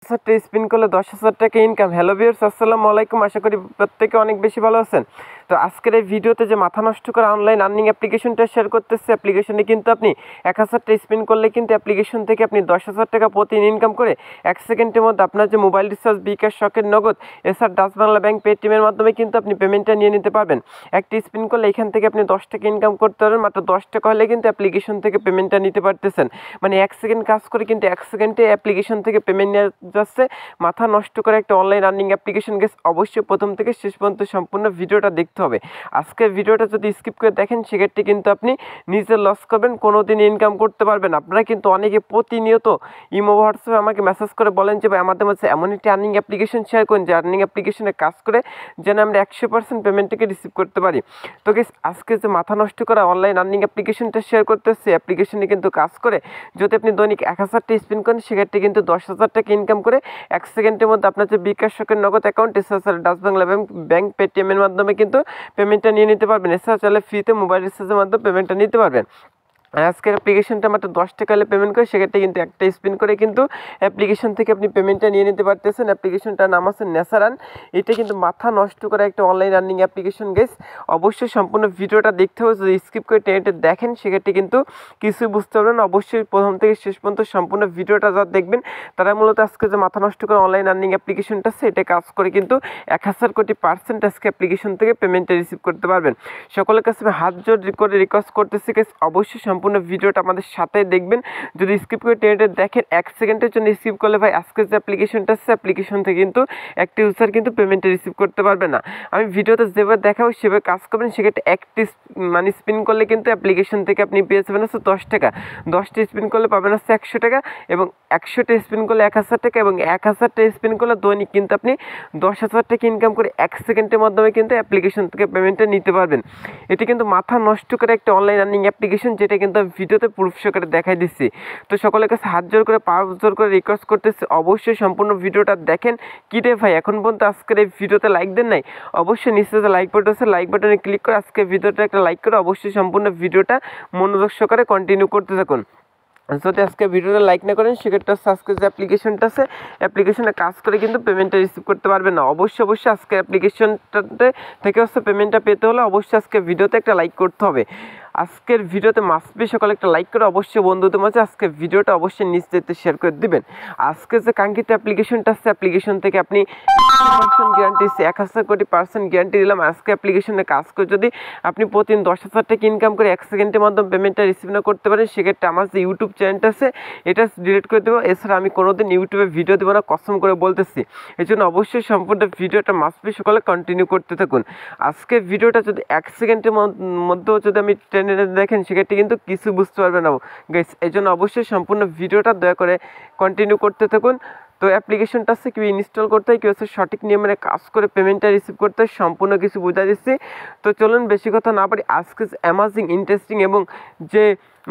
Spin করলে 10,000 টাকা income. Hello viewers, আসসালামু আলাইকুম। আশা করি প্রত্যেকে অনেক বেশি ভালো আছেন। তো আজকের এই ভিডিওতে যে মাথা নষ্ট করা অনলাইন আর্নিং অ্যাপ্লিকেশনটা শেয়ার করতেছে, অ্যাপ্লিকেশনে কিন্তু আপনি 1000 টা স্পিন করলে কিন্তু অ্যাপ্লিকেশন থেকে আপনি 10,000 টাকা প্রতিদিন ইনকাম করে 1 সেকেন্ডের মধ্যে আপনার যে মোবাইল রিচার্জ, বিকাশ, শখের নগদ, এছাড়া ডাচ বাংলা ব্যাংক, পেটিএমের মাধ্যমে কিন্তু আপনি পেমেন্টটা নিয়ে নিতে পারবেন। একটি স্পিন করলে এখান থেকে আপনি 10 টাকা ইনকাম করতে পারবেন। মাত্র 10 টাকা হলে কিন্তু অ্যাপ্লিকেশন থেকে পেমেন্টটা নিতে পারতেছেন। মানে 1 সেকেন্ড কাজ করে কিন্তু 1 সেকেন্ডে অ্যাপ্লিকেশন থেকে পেমেন্ট নিয়ে যাচ্ছে। মাথা নষ্ট করে একটা অনলাইন আর্নিং অ্যাপ্লিকেশন গেছে। অবশ্যই প্রথম থেকে শেষ পর্যন্ত সম্পূর্ণ ভিডিওটা দেখতে হবে। আজকের ভিডিওটা যদি স্কিপ করে দেখেন সেক্ষেত্রে কিন্তু আপনি নিজে লস করবেন, কোনোদিন ইনকাম করতে পারবেন। আপনারা কিন্তু অনেকে প্রতিনিয়ত ইমো, হোয়াটসঅ্যাপে আমাকে মেসেজ করে বলেন যে ভাই আমাদের মধ্যে এমন একটি আর্নিং অ্যাপ্লিকেশন শেয়ার করুন যে আর্নিং অ্যাপ্লিকেশনে কাজ করে যেন আমরা 100% পেমেন্টটাকে রিসিভ করতে পারি। তো গেস, আজকে যে মাথা নষ্ট করা অনলাইন আর্নিং অ্যাপ্লিকেশনটা শেয়ার করতেছে, অ্যাপ্লিকেশনে কিন্তু কাজ করে যদি আপনি দৈনিক 1000 টা স্পিন করেন সেক্ষেত্রে কিন্তু 10,000 টাকা ইনকাম করে 1 সেকেন্ডের মধ্যে আপনার যে বিকাশ, শখের নগদ অ্যাকাউন্ট, এছাড়া ডাচ বাংলা ব্যাংক, পেটিএমের মাধ্যমে কিন্তু পেমেন্টটা নিয়ে নিতে পারবেন। এছাড়া চাইলে ফ্রিতে মোবাইল রিচার্জের মাধ্যমে পেমেন্টটা নিতে পারবেন। আজকের অ্যাপ্লিকেশনটা মাত্র 10 টাকা হলে পেমেন্ট করে সেক্ষেত্রে কিন্তু একটা স্পিন করে কিন্তু অ্যাপ্লিকেশন থেকে আপনি পেমেন্টটা নিয়ে নিতে পারতেছেন। অ্যাপ্লিকেশনটার নাম আছে নেচারান। এটা কিন্তু মাথা নষ্ট করা একটা অনলাইন আর্নিং অ্যাপ্লিকেশন গেস। অবশ্যই সম্পূর্ণ ভিডিওটা দেখতে হবে। যদি স্কিপ করে টেনে দেখেন সেক্ষেত্রে কিন্তু কিছুই বুঝতে পারবেন। অবশ্যই প্রথম থেকে শেষ পর্যন্ত সম্পূর্ণ ভিডিওটা যা দেখবেন তারা মূলত আজকে যে মাথা নষ্ট করা অনলাইন আর্নিং অ্যাপ্লিকেশনটা আছে এটা কাজ করে কিন্তু 1000 কোটি % আজকে অ্যাপ্লিকেশন থেকে পেমেন্টটা রিসিভ করতে পারবেন। সকলের কাছে আমি হাত জোর করে রিকোয়েস্ট করতেছি গেস, অবশ্যই সম্পূর্ণ ভিডিওটা আমাদের সাথে দেখবেন। যদি স্কিপ করে টেনে দেখেন 1 সেকেন্ডের জন্য স্কিপ করলে ভাই আজকে যে অ্যাপ্লিকেশনটা আছে অ্যাপ্লিকেশন থেকে কিন্তু একটি ইউজার কিন্তু পেমেন্টে রিসিভ করতে পারবে না। আমি ভিডিওতে যেভাবে দেখাবো সেভাবে কাজ করবেন। সেক্ষেত্রে একটি মানে স্পিন করলে কিন্তু অ্যাপ্লিকেশন থেকে আপনি পেয়ে যাবেন হচ্ছে 10 টাকা। 10টা স্পিন করলে পাবেন হচ্ছে 100 টাকা, এবং 100টা স্পিন করলে 1000 টাকা, এবং 1000টা স্পিন করলে দৈনিক কিন্তু আপনি 10,000 টাকা ইনকাম করে 1 সেকেন্ডের মাধ্যমে কিন্তু অ্যাপ্লিকেশন থেকে পেমেন্টটা নিতে পারবেন। এটি কিন্তু মাথা নষ্ট করে একটা অনলাইন আর্নিং অ্যাপ্লিকেশন, যেটা কিন্তু ভিডিওতে প্রুফ সহকারে দেখাই দিচ্ছি। তো সকলের কাছে হাত জোর করে, পা জোর করে রিকোয়েস্ট করতেছি অবশ্যই সম্পূর্ণ ভিডিওটা দেখেন। কি রে ভাই এখন পর্যন্ত আজকের এই ভিডিওতে লাইক দেন নাই? অবশ্যই নিশ্চয়ই লাইক বাটন আছে, লাইক বাটনে ক্লিক করে আজকের ভিডিওটা একটা লাইক করে অবশ্যই সম্পূর্ণ ভিডিওটা মনোযোগ সহকারে কন্টিনিউ করতে থাকুন। যদি আজকে ভিডিওটা লাইক না করেন সেক্ষেত্রে আজকে যে অ্যাপ্লিকেশনটা আছে অ্যাপ্লিকেশনে কাজ করে কিন্তু পেমেন্টটা রিসিভ করতে পারবেন না। অবশ্যই আজকে অ্যাপ্লিকেশনটাতে থেকে হচ্ছে পেমেন্টটা পেতে হলে অবশ্যই আজকে ভিডিওতে একটা লাইক করতে হবে। আজকের ভিডিওতে মাস্ট বি সকালে একটা লাইক করে অবশ্যই বন্ধুদের মাঝে আজকে ভিডিওটা অবশ্যই নিশ্চিত শেয়ার করে দিবেন। আজকে যে কাঙ্ক্ষিত অ্যাপ্লিকেশনটা আছে অ্যাপ্লিকেশন থেকে আপনি 100% গ্যারান্টি, 1000 কোটি % গ্যারান্টি দিলাম। আজকে অ্যাপ্লিকেশনে কাজ করে যদি আপনি প্রতিদিন 10,000 টাকা ইনকাম করে 1 সেকেন্ডের মাধ্যমে পেমেন্টটা রিসিভ না করতে পারেন সেক্ষেত্রে আমার যে ইউটিউব চ্যানেলটা আছে এটা ডিলিট করে দেবো। এছাড়া আমি কোনোদিন ইউটিউবে ভিডিও দেবো না, কসম করে বলতেছি। এই জন্য অবশ্যই সম্পূর্ণ ভিডিওটা মাস্ট বি সকালে কন্টিনিউ করতে থাকুন। আজকে ভিডিওটা যদি 1 সেকেন্ডের মধ্যেও যদি আমি দেখেন সেক্ষেত্রে কিন্তু কিছু বুঝতে পারবে না গাইস। এই জন্য অবশ্যই সম্পূর্ণ ভিডিওটা দয়া করে কন্টিনিউ করতে থাকুন। তো অ্যাপ্লিকেশনটা আছে কি ইনস্টল করতে হয়, কি হচ্ছে সঠিক নিয়মে কাজ করে পেমেন্টটা রিসিভ করতে হয়, সম্পূর্ণ কিছু বোঝা দিচ্ছি। তো চলুন বেশি কথা না পারি আজকে অ্যামাজিং, ইন্টারেস্টিং এবং যে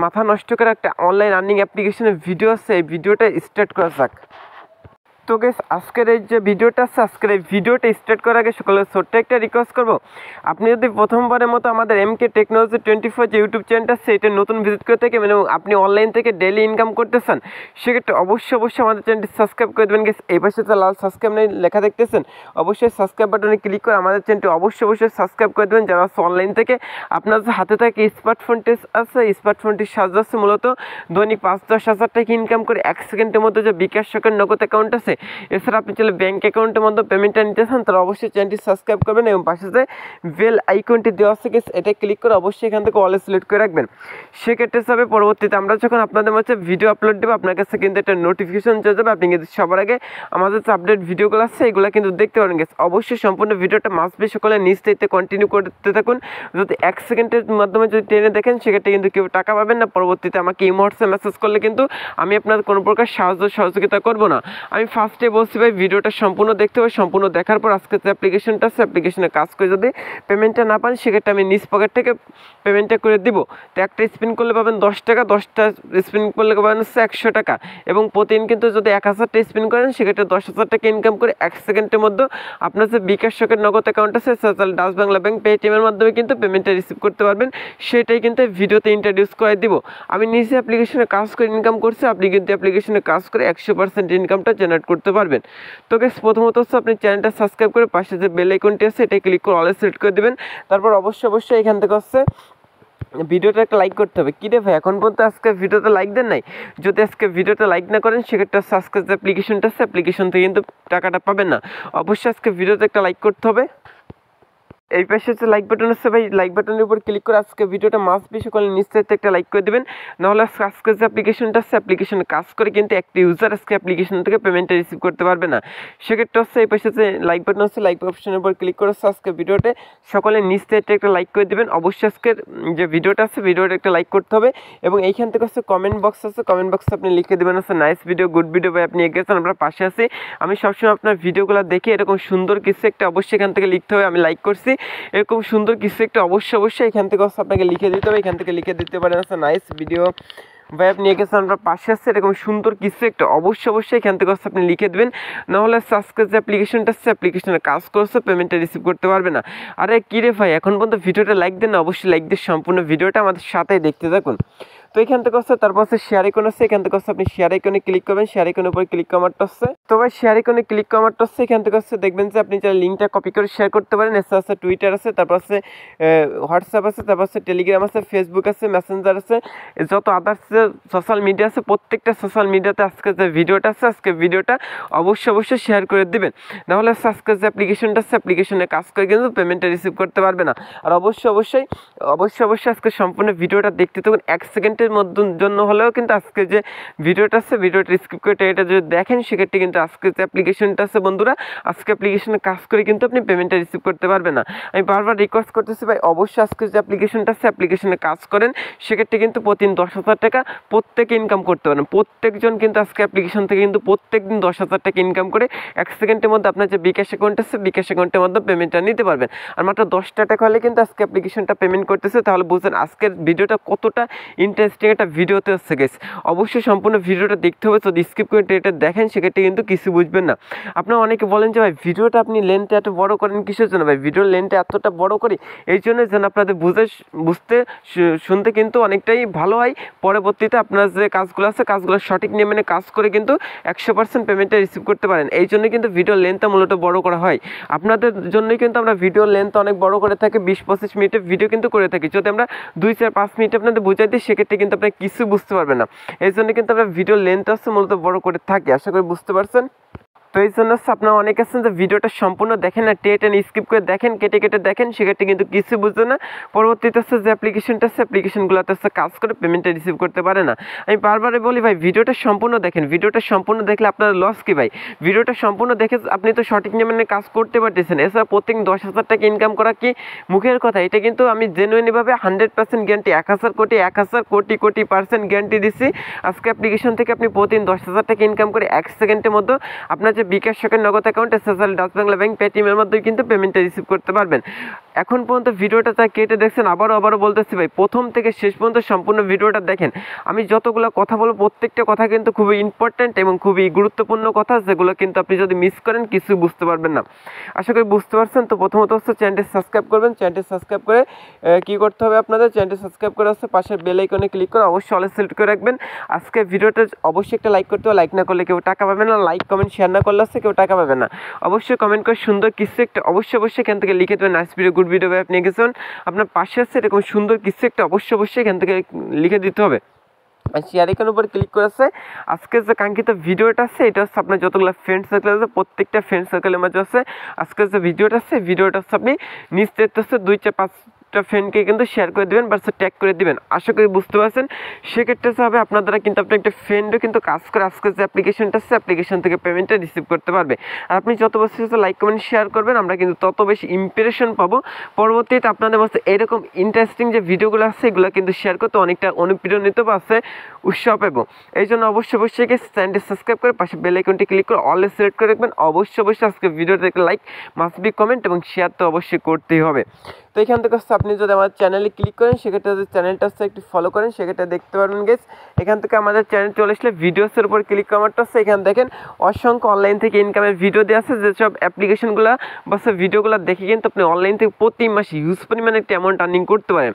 মাথা নষ্ট করে একটা অনলাইন আর্নিং অ্যাপ্লিকেশনের ভিডিও আছে এই ভিডিওটা স্টার্ট করা যাক। তো গেস, আজকের এই যে ভিডিওটা আছে আজকের এই ভিডিওটা স্টার্ট করার আগে সকলের ছোট্ট একটা রিকোয়েস্ট করবো, আপনি যদি প্রথমবারের মতো আমাদের MK টেকনোলজি 24 যে ইউটিউব চ্যানেলটা আছে এটা নতুন ভিজিট করে থাকেন এবং আপনি অনলাইন থেকে ডেইলি ইনকাম করতে চান সেক্ষেত্রে অবশ্যই আমাদের চ্যানেলটি সাবস্ক্রাইব করে দেবেন। গেস, এই পাশে তো লাল সাবস্ক্রাইব নেই লেখা দেখতেছেন, অবশ্যই সাবস্ক্রাইব বাটনে ক্লিক করে আমাদের চ্যানেলটি অবশ্যই সাবস্ক্রাইব করে দেবেন। যারা অনলাইন থেকে আপনার যে হাতে থাকে স্মার্টফোনটি আছে স্মার্টফোনটির সাহায্যে আছে মূলত দৈনিক 5-10 হাজার টাকা ইনকাম করে 1 সেকেন্ডের মধ্যে যে বিকাশ, শখের নগদ অ্যাকাউন্ট আছে, এছাড়া আপনি চাইলে ব্যাঙ্ক অ্যাকাউন্টের মধ্যে পেমেন্টটা নিতে চান তারা অবশ্যই চ্যানেলটি সাবস্ক্রাইব করবেন এবং পাশে যে বেল আইকনটি দেওয়া আছে এটা ক্লিক করে অবশ্যই এখান থেকে অল সিলেক্ট করে রাখবেন। সেক্ষেত্রে হবে পরবর্তীতে আমরা যখন আপনাদের মধ্যে ভিডিও আপলোড দেবো আপনার কাছে কিন্তু একটা নোটিফিকেশন চলে যাবে। আপনি কিন্তু সবার আগে আমাদের যে আপডেট ভিডিওগুলো আছে এগুলো কিন্তু দেখতে পারেন। গেছে, অবশ্যই সম্পূর্ণ ভিডিওটা মাস্ট বি সকলে নিজ থেকে কন্টিনিউ করতে থাকুন। যদি 1 সেকেন্ডের মাধ্যমে যদি টেনে দেখেন সেক্ষেত্রে কিন্তু কেউ টাকা পাবেন না। পরবর্তীতে আমাকে ইমো, হোয়াটসঅ্যাপ মেসেজ করলে কিন্তু আমি আপনার কোনো প্রকার সহযোগিতা করবো না। আমি ফার্স্টে বলছি ভাই ভিডিওটা সম্পূর্ণ দেখতে হবে, সম্পূর্ণ দেখার পর আজকে যে অ্যাপ্লিকেশনটা আছে অ্যাপ্লিকেশনে কাজ করে যদি পেমেন্টটা না পান সেক্ষেত্রে আমি নিজ পকেট থেকে পেমেন্টটা করে দিব। তো একটা স্পিন করলে পাবেন 10 টাকা, 10টা স্পিন করলে পাবেন হচ্ছে 100 টাকা, এবং প্রতিদিন কিন্তু যদি 1000টা স্পিন করেন সেক্ষেত্রে 10,000 টাকা ইনকাম করে 1 সেকেন্ডের মধ্যে আপনার যে বিকাশ, শখের নগদ অ্যাকাউন্ট আছে তাহলে ডাচ বাংলা ব্যাংক, পেটিএমের মাধ্যমে কিন্তু পেমেন্টটা রিসিভ করতে পারবেন। সেটাই কিন্তু ভিডিওতে ইন্ট্রোডিউস করে দিব। আমি নিজে অ্যাপ্লিকেশনে কাজ করে ইনকাম করছি, আপনি কিন্তু অ্যাপ্লিকেশনে কাজ করে 100% ইনকামটা জেনারেট করতে পারবেন। তো গাইস প্রথমত হচ্ছে আপনি চ্যানেলটা সাবস্ক্রাইব করে পাশে যে বেল আইকনটি আছে এটা ক্লিক করে অলে সিলেক্ট করে দেবেন। তারপর অবশ্যই এখান থেকে হচ্ছে ভিডিওটা একটা লাইক করতে হবে। কী রে ভাই এখন পর্যন্ত আজকে ভিডিওতে লাইক দেন নাই? যদি আজকে ভিডিওটা লাইক না করেন সেক্ষেত্রে আজকে যে অ্যাপ্লিকেশনটা আছে অ্যাপ্লিকেশন থেকে কিন্তু টাকাটা পাবেন না। অবশ্যই আজকে ভিডিওতে একটা লাইক করতে হবে। এই পাশে হচ্ছে লাইক বাটন আছে ভাই, লাইক বাটনের উপর ক্লিক করে আজকে ভিডিওটা মাস্ট বি সকলে নিশ্চিত একটা লাইক করে দেবেন। নাহলে আজকে যে অ্যাপ্লিকেশনটা আছে অ্যাপ্লিকেশনে কাজ করে কিন্তু একটা ইউজার আজকে অ্যাপ্লিকেশন থেকে পেমেন্টটা রিসিভ করতে পারবে না। সেক্ষেত্রে হচ্ছে এই পাশে যে লাইক বাটন আছে লাইক অপশনের উপর ক্লিক করে আজকে ভিডিওতে সকলে নিশ্চিত একটা লাইক করে দেবেন। অবশ্যই আজকের যে ভিডিওটা আছে ভিডিওটা একটা লাইক করতে হবে এবং এইখান থেকে হচ্ছে কমেন্ট বক্স আছে, কমেন্ট বক্সে আপনি লিখে দেবেন হচ্ছে নাইস ভিডিও, গুড ভিডিও ভাই আপনি এগিয়ে গেছেন, আমরা পাশে আছি। আমি সবসময় আপনার ভিডিওগুলো দেখে এরকম সুন্দর কিছু একটা অবশ্যই এখান থেকে লিখতে হবে, আমি লাইক করছি এরকম সুন্দর কিছু একটা অবশ্যই এখান থেকে আপনাকে লিখে দিতে হবে। এখান থেকে লিখে দিতে পারেন আছে নাইস ভিডিও ভাই আপনি এগেছেন, আমরা পাশে আসছে এরকম সুন্দর কিছু একটা অবশ্যই এখান থেকে আপনি লিখে দেবেন। নাহলে আজকে যে অ্যাপ্লিকেশনটা আছে অ্যাপ্লিকেশনে কাজ করছে পেমেন্টটা রিসিভ করতে পারবে না। আরে কী রে ভাই এখন পর্যন্ত ভিডিওটা লাইক দেন না? অবশ্যই লাইক দিয়ে সম্পূর্ণ ভিডিওটা আমাদের সাথেই দেখতে থাকুন। তো এখান থেকে হচ্ছে তারপর হচ্ছে শেয়ার আইকন আছে, এখান থেকে হচ্ছে আপনি শেয়ার আইকনে ক্লিক করবেন, শেয়ার আইকনের উপর ক্লিক করাটা হচ্ছে। তো ভাই শেয়ার আইকনে ক্লিক করাটা হচ্ছে এখান থেকে হচ্ছে দেখবেন যে আপনি যারা লিঙ্কটা কপি করে শেয়ার করতে পারেন। এছাড়া আছে টুইটার আছে, তারপর আছে হোয়াটসঅ্যাপ আছে, তারপর আছে টেলিগ্রাম আছে, ফেসবুক আছে, মেসেঞ্জার আছে, যত আদার্স সোশ্যাল মিডিয়া আছে প্রত্যেকটা সোশ্যাল মিডিয়াতে আজকে যে ভিডিওটা আছে আজকে ভিডিওটা অবশ্যই শেয়ার করে দেবেন। নাহলে আজকে যে অ্যাপ্লিকেশনটা আছে অ্যাপ্লিকেশনে কাজ করে কিন্তু পেমেন্টটা রিসিভ করতে পারবে না। আর অবশ্যই আজকে সম্পূর্ণ ভিডিওটা দেখতে থাকুন। 1 সেকেন্ডের জন্য হলেও কিন্তু আজকে যে ভিডিওটা আছে ভিডিওটা স্কিপ করে এটা যদি দেখেন সেক্ষেত্রে কিন্তু আজকে যে অ্যাপ্লিকেশনটা আছে বন্ধুরা আজকে অ্যাপ্লিকেশনে কাজ করে কিন্তু আপনি পেমেন্টটা রিসিভ করতে পারবেন না। আমি বারবার রিকোয়েস্ট করতেছি ভাই অবশ্যই আজকে যে অ্যাপ্লিকেশনটা আছে অ্যাপ্লিকেশনে কাজ করেন সেক্ষেত্রে কিন্তু প্রতিদিন 10,000 টাকা প্রত্যেকে ইনকাম করতে পারেন। প্রত্যেকজন কিন্তু আজকে অ্যাপ্লিকেশন থেকে কিন্তু প্রত্যেকদিন 10,000 টাকা ইনকাম করে 1 সেকেন্ডের মধ্যে আপনার যে বিকাশ অ্যাকাউন্ট আছে বিকাশ অ্যাকাউন্টের মধ্যে পেমেন্টটা নিতে পারবেন। আর মাত্র 10 টাকা হলে কিন্তু আজকে অ্যাপ্লিকেশনটা পেমেন্ট করতেছে। তাহলে বুঝলেন আজকের ভিডিওটা কতটা ইন্টারেস্টিং একটা ভিডিওতে হচ্ছে গেছে। অবশ্যই সম্পূর্ণ ভিডিওটা দেখতে হবে, যদি স্কিপ করে এটা দেখেন সেক্ষেত্রে কিন্তু কিছু বুঝবেন না। আপনারা অনেকে বলেন যে ভাই ভিডিওটা আপনি লেন্থটা এত বড় করেন কিসের জন্য? ভাই ভিডিওর লেন্থটা এতটা বড় করি এই জন্য যেন আপনাদের বুঝতে শুনতে কিন্তু অনেকটাই ভালো হয়। পরবর্তীতে আপনার যে কাজগুলো আছে কাজগুলো সঠিক নিয়ে মেনে কাজ করে কিন্তু 100% পেমেন্টটা রিসিভ করতে পারেন। এই জন্য কিন্তু ভিডিওর লেন্থটা মূলত বড় করা হয়। আপনাদের জন্যই কিন্তু আমরা ভিডিওর লেন্থ অনেক বড় করে থাকি, 20-25 মিনিটের ভিডিও কিন্তু করে থাকি। যদি আমরা 2-4-5 মিনিট আপনাদের বুঝাই দিই সেক্ষেত্রে কিন্তু আপনারা কিছু বুঝতে পারবেন না। এই জন্য কিন্তু আমরা ভিডিওর লেন্থ আছে মূলত বড় করে থাকি, আশা করি বুঝতে পারছেন। তো এই জন্য আপনারা অনেকে আছেন যে ভিডিওটা সম্পূর্ণ দেখেন না, টেনে স্কিপ করে দেখেন, কেটে দেখেন সেক্ষেত্রে কিন্তু কিছু বুঝবে না। পরবর্তীতে হচ্ছে যে অ্যাপ্লিকেশনটা আছে অ্যাপ্লিকেশনগুলোতে হচ্ছে কাজ করে পেমেন্টটা রিসিভ করতে পারে না। আমি বারবারই বলি ভাই ভিডিওটা সম্পূর্ণ দেখেন, ভিডিওটা সম্পূর্ণ দেখলে আপনার লস কি ভাই? ভিডিওটা সম্পূর্ণ দেখে আপনি তো সঠিক নিয়মে কাজ করতে পারতেছেন। এছাড়া প্রত্যেক 10,000 টাকা ইনকাম করা কি মুখের কথা? এটা কিন্তু আমি জেনুইনভাবে 100% গ্যারান্টি 1,000 কোটি % গ্যারান্টি দিচ্ছি। আজকে অ্যাপ্লিকেশন থেকে আপনি প্রতিদিন 10,000 টাকা ইনকাম করে 1 সেকেন্ডের মধ্যে আপনার bKash second Nagad account SSL Dutch Bangla bank পেটিএমের মধ্যে কিন্তু পেমেন্টটা রিসিভ করতে পারবেন। এখন পর্যন্ত ভিডিওটা যা কেটে দেখছেন আবারও বলতেছি ভাই প্রথম থেকে শেষ পর্যন্ত সম্পূর্ণ ভিডিওটা দেখেন। আমি যতগুলো কথা বলবো প্রত্যেকটা কথা কিন্তু খুবই ইম্পর্ট্যান্ট এবং খুবই গুরুত্বপূর্ণ কথা, যেগুলো কিন্তু আপনি যদি মিস করেন কিছু বুঝতে পারবেন না। আশা করি বুঝতে পারছেন। তো প্রথমত হচ্ছে চ্যানেলটি সাবস্ক্রাইব করবেন। চ্যানেলটি সাবস্ক্রাইব করে কী করতে হবে আপনাদের? চ্যানেলটি সাবস্ক্রাইব করে হচ্ছে পাশের বেল আইকনে ক্লিক করে অবশ্যই অল সিলেক্ট করে রাখবেন। আজকে ভিডিওটা অবশ্যই একটা লাইক করতে হবে, লাইক না করলে কেউ টাকা পাবে না, লাইক কমেন্ট শেয়ার না করলে হচ্ছে কেউ টাকা পাবে না। অবশ্যই কমেন্ট করে সুন্দর কিছু একটা অবশ্যই এখান থেকে লিখে দেবেন নাইস ভিডিও, গুড ভিডিও আপনি গেছেন, আপনার পাশে আছে এরকম সুন্দর কিছু একটা অবশ্যই এখান থেকে লিখে দিতে হবে। আর শেয়ার আইকনের উপর ক্লিক করেছে আজকে যে কাঙ্ক্ষিত ভিডিওটা আছে এটা হচ্ছে আপনার যতগুলো ফ্রেন্ড সার্কেল আছে প্রত্যেকটা ফ্রেন্ড সার্কেলের মাঝে আছে আজকে যে ভিডিওটা আছে ভিডিওটা হচ্ছে আপনি নিশ্চিত হচ্ছে 2-4-5টা ফ্রেন্ডকে কিন্তু শেয়ার করে দেবেন বা ট্যাগ করে দিবেন। আশা করি বুঝতে পারছেন। সেক্ষেত্রে হবে আপনার দ্বারা কিন্তু আপনি একটা ফ্রেন্ডও কিন্তু কাজ করে আজকে যে অ্যাপ্লিকেশনটা আছে অ্যাপ্লিকেশন থেকে পেমেন্টটা রিসিভ করতে পারবে। আর আপনি যত বেশি লাইক কমেন্ট শেয়ার করবেন আমরা কিন্তু তত বেশি ইমপ্রেশন পাবো। পরবর্তীতে আপনাদের মধ্যে এরকম ইন্টারেস্টিং যে ভিডিওগুলো আছে এগুলো কিন্তু শেয়ার করতে অনেকটা অনুপ্রেরণিত বা আছে উৎসাহ পাবো। এই জন্য অবশ্যই চ্যানেলটি সাবস্ক্রাইব করে পাশে বেল আইকনটি ক্লিক করে অল সিলেক্ট করে রাখবেন। অবশ্যই আজকে ভিডিওতে একটা লাইক মাস্ট বি কমেন্ট এবং শেয়ার তো অবশ্যই করতেই হবে। তো এখান থেকে আপনি যদি আমার চ্যানেলে ক্লিক করেন সেক্ষেত্রে যদি চ্যানেলটা হচ্ছে একটু ফলো করেন সেক্ষেত্রে দেখতে পারবেন গাইস। এখান থেকে আমাদের চ্যানেল চলে আসলে ভিডিওসের উপর ক্লিক করাটা হচ্ছে এখানে দেখেন অসংখ্য অনলাইন থেকে ইনকামের ভিডিও দেওয়া আছে, যেসব অ্যাপ্লিকেশনগুলো বা সব ভিডিওগুলো দেখে কিন্তু আপনি অনলাইন থেকে প্রতি মাসে হিউজ পরিমাণে একটা অ্যামাউন্ট আর্নিং করতে পারেন।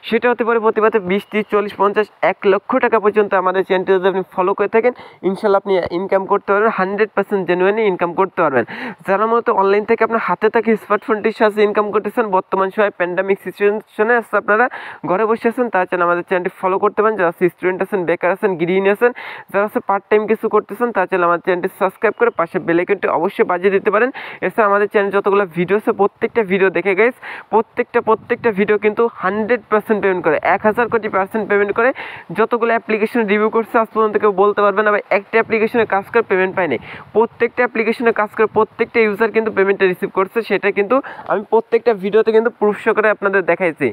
সেটা হতে পারে প্রতি মাসে 20, 30, 40, 50, 1 লক্ষ টাকা পর্যন্ত আমাদের চ্যানেলটি যদি আপনি ফলো করে থাকেন ইনশাল্লাহ আপনি ইনকাম করতে পারবেন, 100% জেনুইনলি ইনকাম করতে পারবেন। যারা মূলত অনলাইন থেকে আপনার হাতে থাকে স্মার্টফোনটির সাহায্যে ইনকাম করতেছেন, বর্তমান সময় প্যান্ডামিক সিচুয়েশনে আসছে আপনারা ঘরে বসে আছেন, তার জন্য আমাদের চ্যানেলটি ফলো করতে পারেন। যারা স্টুডেন্ট আছেন, বেকার আছেন, গৃহিণী আছেন, যারা হচ্ছে পার্ট টাইম কিছু করতেছেন, তার জন্য আমাদের চ্যানেলটি সাবস্ক্রাইব করে পাশে বেল আইকনটি অবশ্যই বাজিয়ে দিতে পারেন। এছাড়া আমাদের চ্যানেল যতগুলো ভিডিও আছে প্রত্যেকটা ভিডিও দেখে গাইস, প্রত্যেকটা ভিডিও কিন্তু 100% পেমেন্ট করে, 1000 কোটি % পেমেন্ট করে। যতগুলো অ্যাপ্লিকেশন রিভিউ করছে আজ পর্যন্ত কেউ বলতে পারবে না ভাই একটা অ্যাপ্লিকেশনে কাজ করে পেমেন্ট পায়নি। প্রত্যেকটা অ্যাপ্লিকেশনে কাজ করে প্রত্যেকটা ইউজার কিন্তু পেমেন্টটা রিসিভ করছে, সেটা কিন্তু আমি প্রত্যেকটা ভিডিওতে কিন্তু প্রুফ করে আপনাদের দেখাইছি।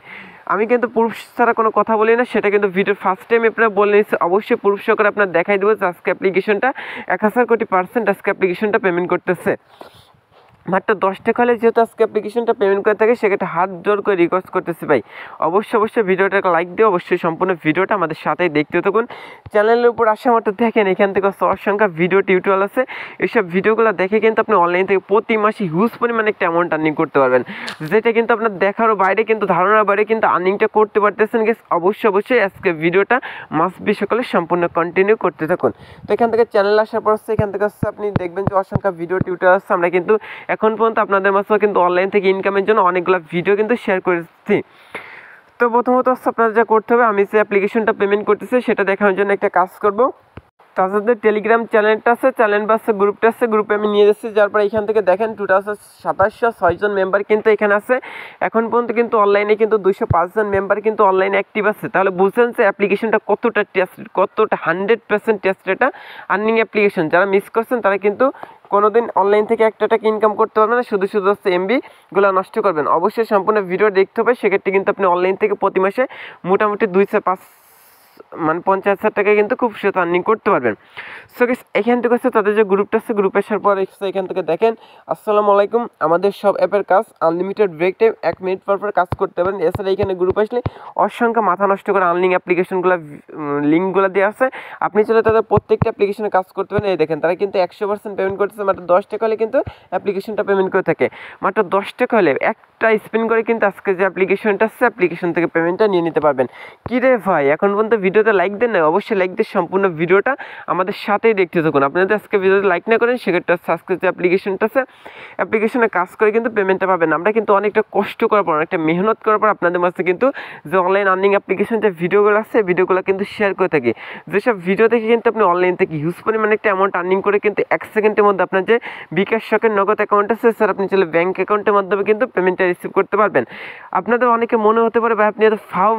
আমি কিন্তু প্রুফ ছাড়া কোনো কথা বলি না, সেটা কিন্তু ভিডিওর ফার্স্ট টাইম আপনারা বলে নিচ্ছি, অবশ্যই প্রুফ করে আপনার দেখাই দেবো যে আজকে অ্যাপ্লিকেশনটা 1000 কোটি % আজকে অ্যাপ্লিকেশনটা পেমেন্ট করতেছে। মাত্র 10 টাকা হলে যেহেতু আজকে অ্যাপ্লিকেশনটা পেমেন্ট করে থাকে সেক্ষেত্রে হাত জোর করে রিকোয়েস্ট করতেছি ভাই অবশ্যই ভিডিওটাকে লাইক দিও, অবশ্যই সম্পূর্ণ ভিডিওটা আমাদের সাথেই দেখতে থাকুন। চ্যানেলের উপর আসা মাত্র দেখেন এখান থেকে অসংখ্য ভিডিও টিউটোরিয়াল আছে, এইসব ভিডিওগুলো দেখে কিন্তু আপনি অনলাইন থেকে প্রতি মাসে হিউজ পরিমাণে একটা অ্যামাউন্ট আর্নিং করতে পারবেন, যেটা কিন্তু আপনার দেখারও বাইরে কিন্তু ধারণার বাইরে কিন্তু আর্নিংটা করতে পারতেছেন গেস। অবশ্যই আজকে ভিডিওটা মাস্ট বি সকালে সম্পূর্ণ কন্টিনিউ করতে থাকুন। তো এখান থেকে চ্যানেল আসার পর এখান থেকে আপনি দেখবেন যে অসংখ্য ভিডিও টিউটোরিয়াল আছে, আমরা কিন্তু এখন পর্যন্ত আপনাদের মাঝে কিন্তু অনলাইন থেকে ইনকামের জন্য অনেকগুলো ভিডিও কিন্তু শেয়ার করেছি। তো প্রথমত আপনাদের যা করতে হবে, আমি যে অ্যাপ্লিকেশনটা পেমেন্ট করতেছি সেটা দেখানোর জন্য একটা কাজ করব। তাদের টেলিগ্রাম চ্যানেলটা আছে, চ্যানেল বা গ্রুপটা আছে, গ্রুপে আমি নিয়ে যাচ্ছি। যার পর এখান থেকে দেখেন 2706 জন মেম্বার কিন্তু এখানে আছে। এখন পর্যন্ত কিন্তু অনলাইনে কিন্তু 205 জন মেম্বার কিন্তু অনলাইনে অ্যাক্টিভ আছে। তাহলে বুঝছেন যে অ্যাপ্লিকেশনটা কতটা 100% টেস্ট এটা আর্নিং অ্যাপ্লিকেশন। যারা মিস করছেন তারা কিন্তু কোনোদিন অনলাইন থেকে একটা টাকা ইনকাম করতে পারবেন না, শুধু হচ্ছে এমবিগুলো নষ্ট করবেন। অবশ্যই সম্পূর্ণ ভিডিও দেখতে হবে, সেক্ষেত্রে কিন্তু আপনি অনলাইন থেকে প্রতি মাসে মোটামুটি 50,000 টাকা কিন্তু খুব সহজে আর্নিং করতে পারবেন। সো গাইস এখান থেকে তাদের যে গ্রুপটা আছে, গ্রুপে আসার পর এখান থেকে দেখেন আসসালামু আলাইকুম, আমাদের সব অ্যাপের কাজ আনলিমিটেড ব্রেক টাইম 1 মিনিট পর কাজ করতে পারেন। এছাড়া এখানে গ্রুপ আসলে অসংখ্য মাথা নষ্ট করে আর্নিং অ্যাপ্লিকেশনগুলো লিঙ্কগুলো দেওয়া আছে, আপনি চলে তাদের প্রত্যেকটা অ্যাপ্লিকেশনে কাজ করতে পারেন। এই দেখেন তারা কিন্তু 100% পেমেন্ট করতেছে, মাত্র 10 টাকা হলে কিন্তু অ্যাপ্লিকেশনটা পেমেন্ট করে থাকে। মাত্র 10 টাকা হলে একটা স্পেন্ড করে কিন্তু আজকে যে অ্যাপ্লিকেশনটা আছে অ্যাপ্লিকেশন থেকে পেমেন্টটা নিয়ে নিতে পারবেন। কী রে ভাই এখন পর্যন্ত ভিডিওতে লাইক দেন না? অবশ্যই লাইক দিয়ে সম্পূর্ণ ভিডিওটা আমাদের সাথেই দেখতে থাকুন। আপনি যদি আজকে ভিডিওতে লাইক না করেন সেক্ষেত্রে আজকে যে অ্যাপ্লিকেশনটা আছে অ্যাপ্লিকেশনে কাজ করে কিন্তু পেমেন্টটা পাবেন। আমরা কিন্তু অনেকটা কষ্ট করার পর অনেকটা মেহনত করার পর আপনাদের মাঝে কিন্তু যে অনলাইন আর্নিং অ্যাপ্লিকেশন যে ভিডিওগুলো আছে ভিডিওগুলো কিন্তু শেয়ার করে থাকি, যেসব ভিডিও দেখে কিন্তু আপনি অনলাইন থেকে হিউজ পরিমাণে একটা অ্যামাউন্ট আর্নিং করে কিন্তু 1 সেকেন্ডের মধ্যে আপনার যে বিকাশ শখের নগদ অ্যাকাউন্ট আছে স্যার আপনি চলে ব্যাঙ্ক অ্যাকাউন্টের মাধ্যমে কিন্তু পেমেন্টটা রিসিভ করতে পারবেন। আপনাদের অনেকে মনে হতে পারে ভাই আপনি এত ফাউ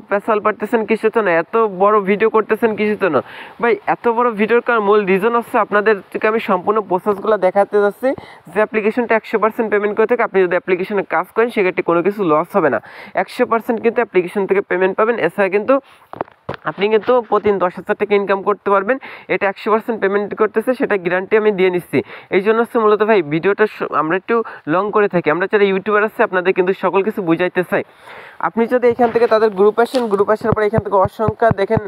পেশাল পারতেছেন কিছুর জন্য, এত বড় ভিডিও করতেছেন কিছুর জন্য। ভাই এত বড় ভিডিওর কারণ মূল রিজন হচ্ছে আপনাদেরকে আমি সম্পূর্ণ প্রসেসগুলো দেখাতে যাচ্ছি যে অ্যাপ্লিকেশনটা 100% পেমেন্ট করে থাকে। আপনি যদি অ্যাপ্লিকেশনে কাজ করেন সেক্ষেত্রে কোনো কিছু লস হবে না, 100% কিন্তু অ্যাপ্লিকেশন থেকে পেমেন্ট পাবেন। এছাড়া কিন্তু আপনি কিন্তু প্রতিদিন 10,000 টাকা ইনকাম করতে পারবেন। এটা 100% পেমেন্ট করতেছে, সেটা গ্যারান্টি আমি দিয়ে নিচ্ছি। এই জন্য হচ্ছে মূলত ভাই ভিডিওটা আমরা একটু লং করে থাকি, আমরা যারা ইউটিউবার আছে আপনাদের কিন্তু সকল কিছু বুঝাইতে চাই। আপনি যদি এখান থেকে তাদের গ্রুপ আসেন, গ্রুপ আসার পর এখান থেকে অসংখ্য দেখেন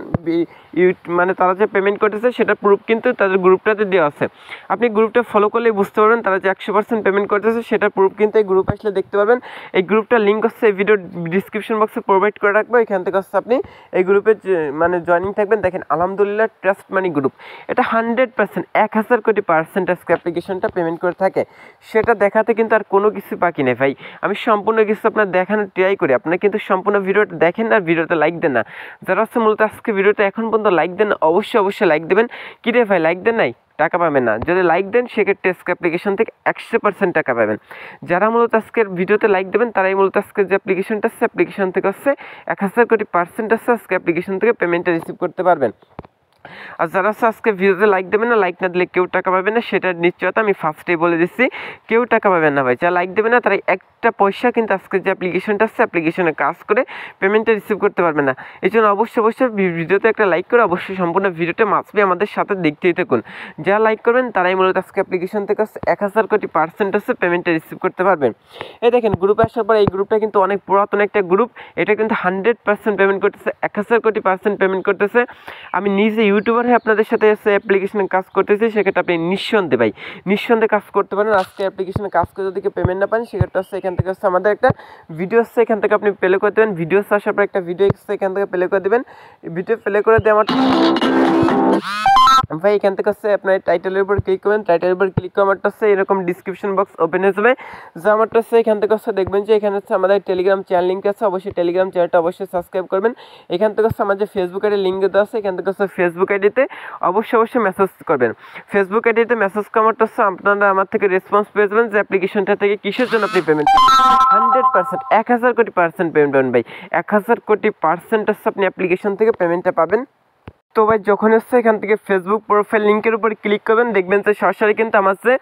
মানে তারা যে পেমেন্ট করতেছে সেটা প্রুফ কিন্তু তাদের গ্রুপটাতে দেওয়া আছে। আপনি গ্রুপটা ফলো করলেই বুঝতে পারবেন তারা যে 100% পেমেন্ট করতেছে সেটা প্রুফ কিন্তু এই গ্রুপ আসলে দেখতে পারবেন। এই গ্রুপটার লিঙ্ক হচ্ছে এই ভিডিও ডিসক্রিপশন বক্সে প্রোভাইড করে রাখবো, এখান থেকে হচ্ছে আপনি এই গ্রুপে মানে জয়েনিং থাকবেন। দেখেন আলহামদুলিল্লাহ ট্রাস্ট মানি গ্রুপ, এটা 100% 1000 কোটি % আজকে অ্যাপ্লিকেশনটা পেমেন্ট করে থাকে। সেটা দেখাতে কিন্তু আর কোনো কিছু বাকি নেই ভাই, আমি সম্পূর্ণ কিছু আপনার দেখানোর ট্রাই করি। আপনার কিন্তু সম্পূর্ণ ভিডিওটা দেখেন আর ভিডিওটা লাইক দেন না। যারা হচ্ছে মূলত আজকে ভিডিওটা এখন পর্যন্ত লাইক দেন অবশ্যই লাইক দেবেন। কী রে ভাই লাইক দেন নাই টাকা পাবেন না, যদি লাইক দেন সেক্ষেত্রে আজকে অ্যাপ্লিকেশন থেকে 100% টাকা পাবেন। যারা মূলত আজকের ভিডিওতে লাইক দেবেন তারাই মূলত আজকের যে অ্যাপ্লিকেশনটা আছে অ্যাপ্লিকেশন থেকে হচ্ছে 1000 কোটি % আছে আজকে অ্যাপ্লিকেশন থেকে পেমেন্টটা রিসিভ করতে পারবেন। আর যারা আজকে ভিডিওতে লাইক দেবেন না, লাইক না দিলে কেউ টাকা পাবে না, সেটা নিশ্চয়তা আমি ফার্স্টেই বলে দিচ্ছি, কেউ টাকা পাবেন না ভাই। যারা লাইক দেবে না তারা একটা পয়সা কিন্তু আজকে যে অ্যাপ্লিকেশনটা আছে অ্যাপ্লিকেশনে কাজ করে পেমেন্টটা রিসিভ করতে পারবে না। এই জন্য অবশ্যই ভিডিওতে একটা লাইক করে অবশ্যই সম্পূর্ণ ভিডিওটা মাসবি আমাদের সাথে দেখতেই থাকুন। যারা লাইক করবেন তারাই মূলত আজকে অ্যাপ্লিকেশন থেকে 1000 কোটি পার্সেন্ট আছে পেমেন্টটা রিসিভ করতে পারবেন। এই দেখেন গ্রুপে আসার পর এই গ্রুপটা কিন্তু অনেক পুরাতন একটা গ্রুপ, এটা কিন্তু 100% পেমেন্ট করতেছে, 1000 কোটি পার্সেন্ট পেমেন্ট করতেছে। আমি নিজে ইউটিউবার হয়ে আপনাদের সাথে এসে অ্যাপ্লিকেশনে কাজ করতেছি, সেক্ষেত্রে আপনি নিঃসন্দেহে কাজ করতে পারেন। আজকে অ্যাপ্লিকেশনে কাজ করে যদি পেমেন্ট না পান, সেক্ষেত্রে হচ্ছে এখান থেকে হচ্ছে আমাদের একটা ভিডিও আসছে, এখান থেকে আপনি প্লে করে দেবেন। ভিডিও আসার পর একটা ভিডিও এসছে, এখান থেকে প্লে করে দেবেন। ভিডিও প্লে করে দিয়ে আমার ভাই এখান থেকে হচ্ছে আপনার টাইটেলের উপর ক্লিক করবেন। টাইটেলের উপর ক্লিক করে আমারটা হচ্ছে এরকম ডিসক্রিপশন বক্স ওপেন হয়ে যাবে। যা আমারটা হচ্ছে এখান থেকে হচ্ছে দেখবেন যে এখানে হচ্ছে আমাদের টেলিগ্রাম চ্যানেল লিঙ্ক আছে, অবশ্যই টেলিগ্রাম চ্যানেলটা অবশ্যই সাবস্ক্রাইব করবেন। এখান থেকে হচ্ছে আমার যে ফেসবুক আইডি লিঙ্ক দেওয়া আছে, এখান থেকে হচ্ছে ফেসবুক আইডিতে অবশ্যই মেসেজ করবেন। ফেসবুক আইডিতে মেসেজ করাটা হচ্ছে আপনারা আমার থেকে রেসপন্স পেয়ে যাবেন যে অ্যাপ্লিকেশনটা থেকে কিসের জন্য আপনি পেমেন্ট 100% 1000 কোটি পার্সেন্ট পেমেন্ট পাবেন ভাই। 1000 কোটি পার্সেন্ট হচ্ছে আপনি অ্যাপ্লিকেশন থেকে পেমেন্টটা পাবেন। তো ভাই যখন হচ্ছে এখান থেকে ফেসবুক প্রোফাইল লিঙ্কের উপর ক্লিক করবেন, দেখবেন যে সরাসরি কিন্তু আমার যে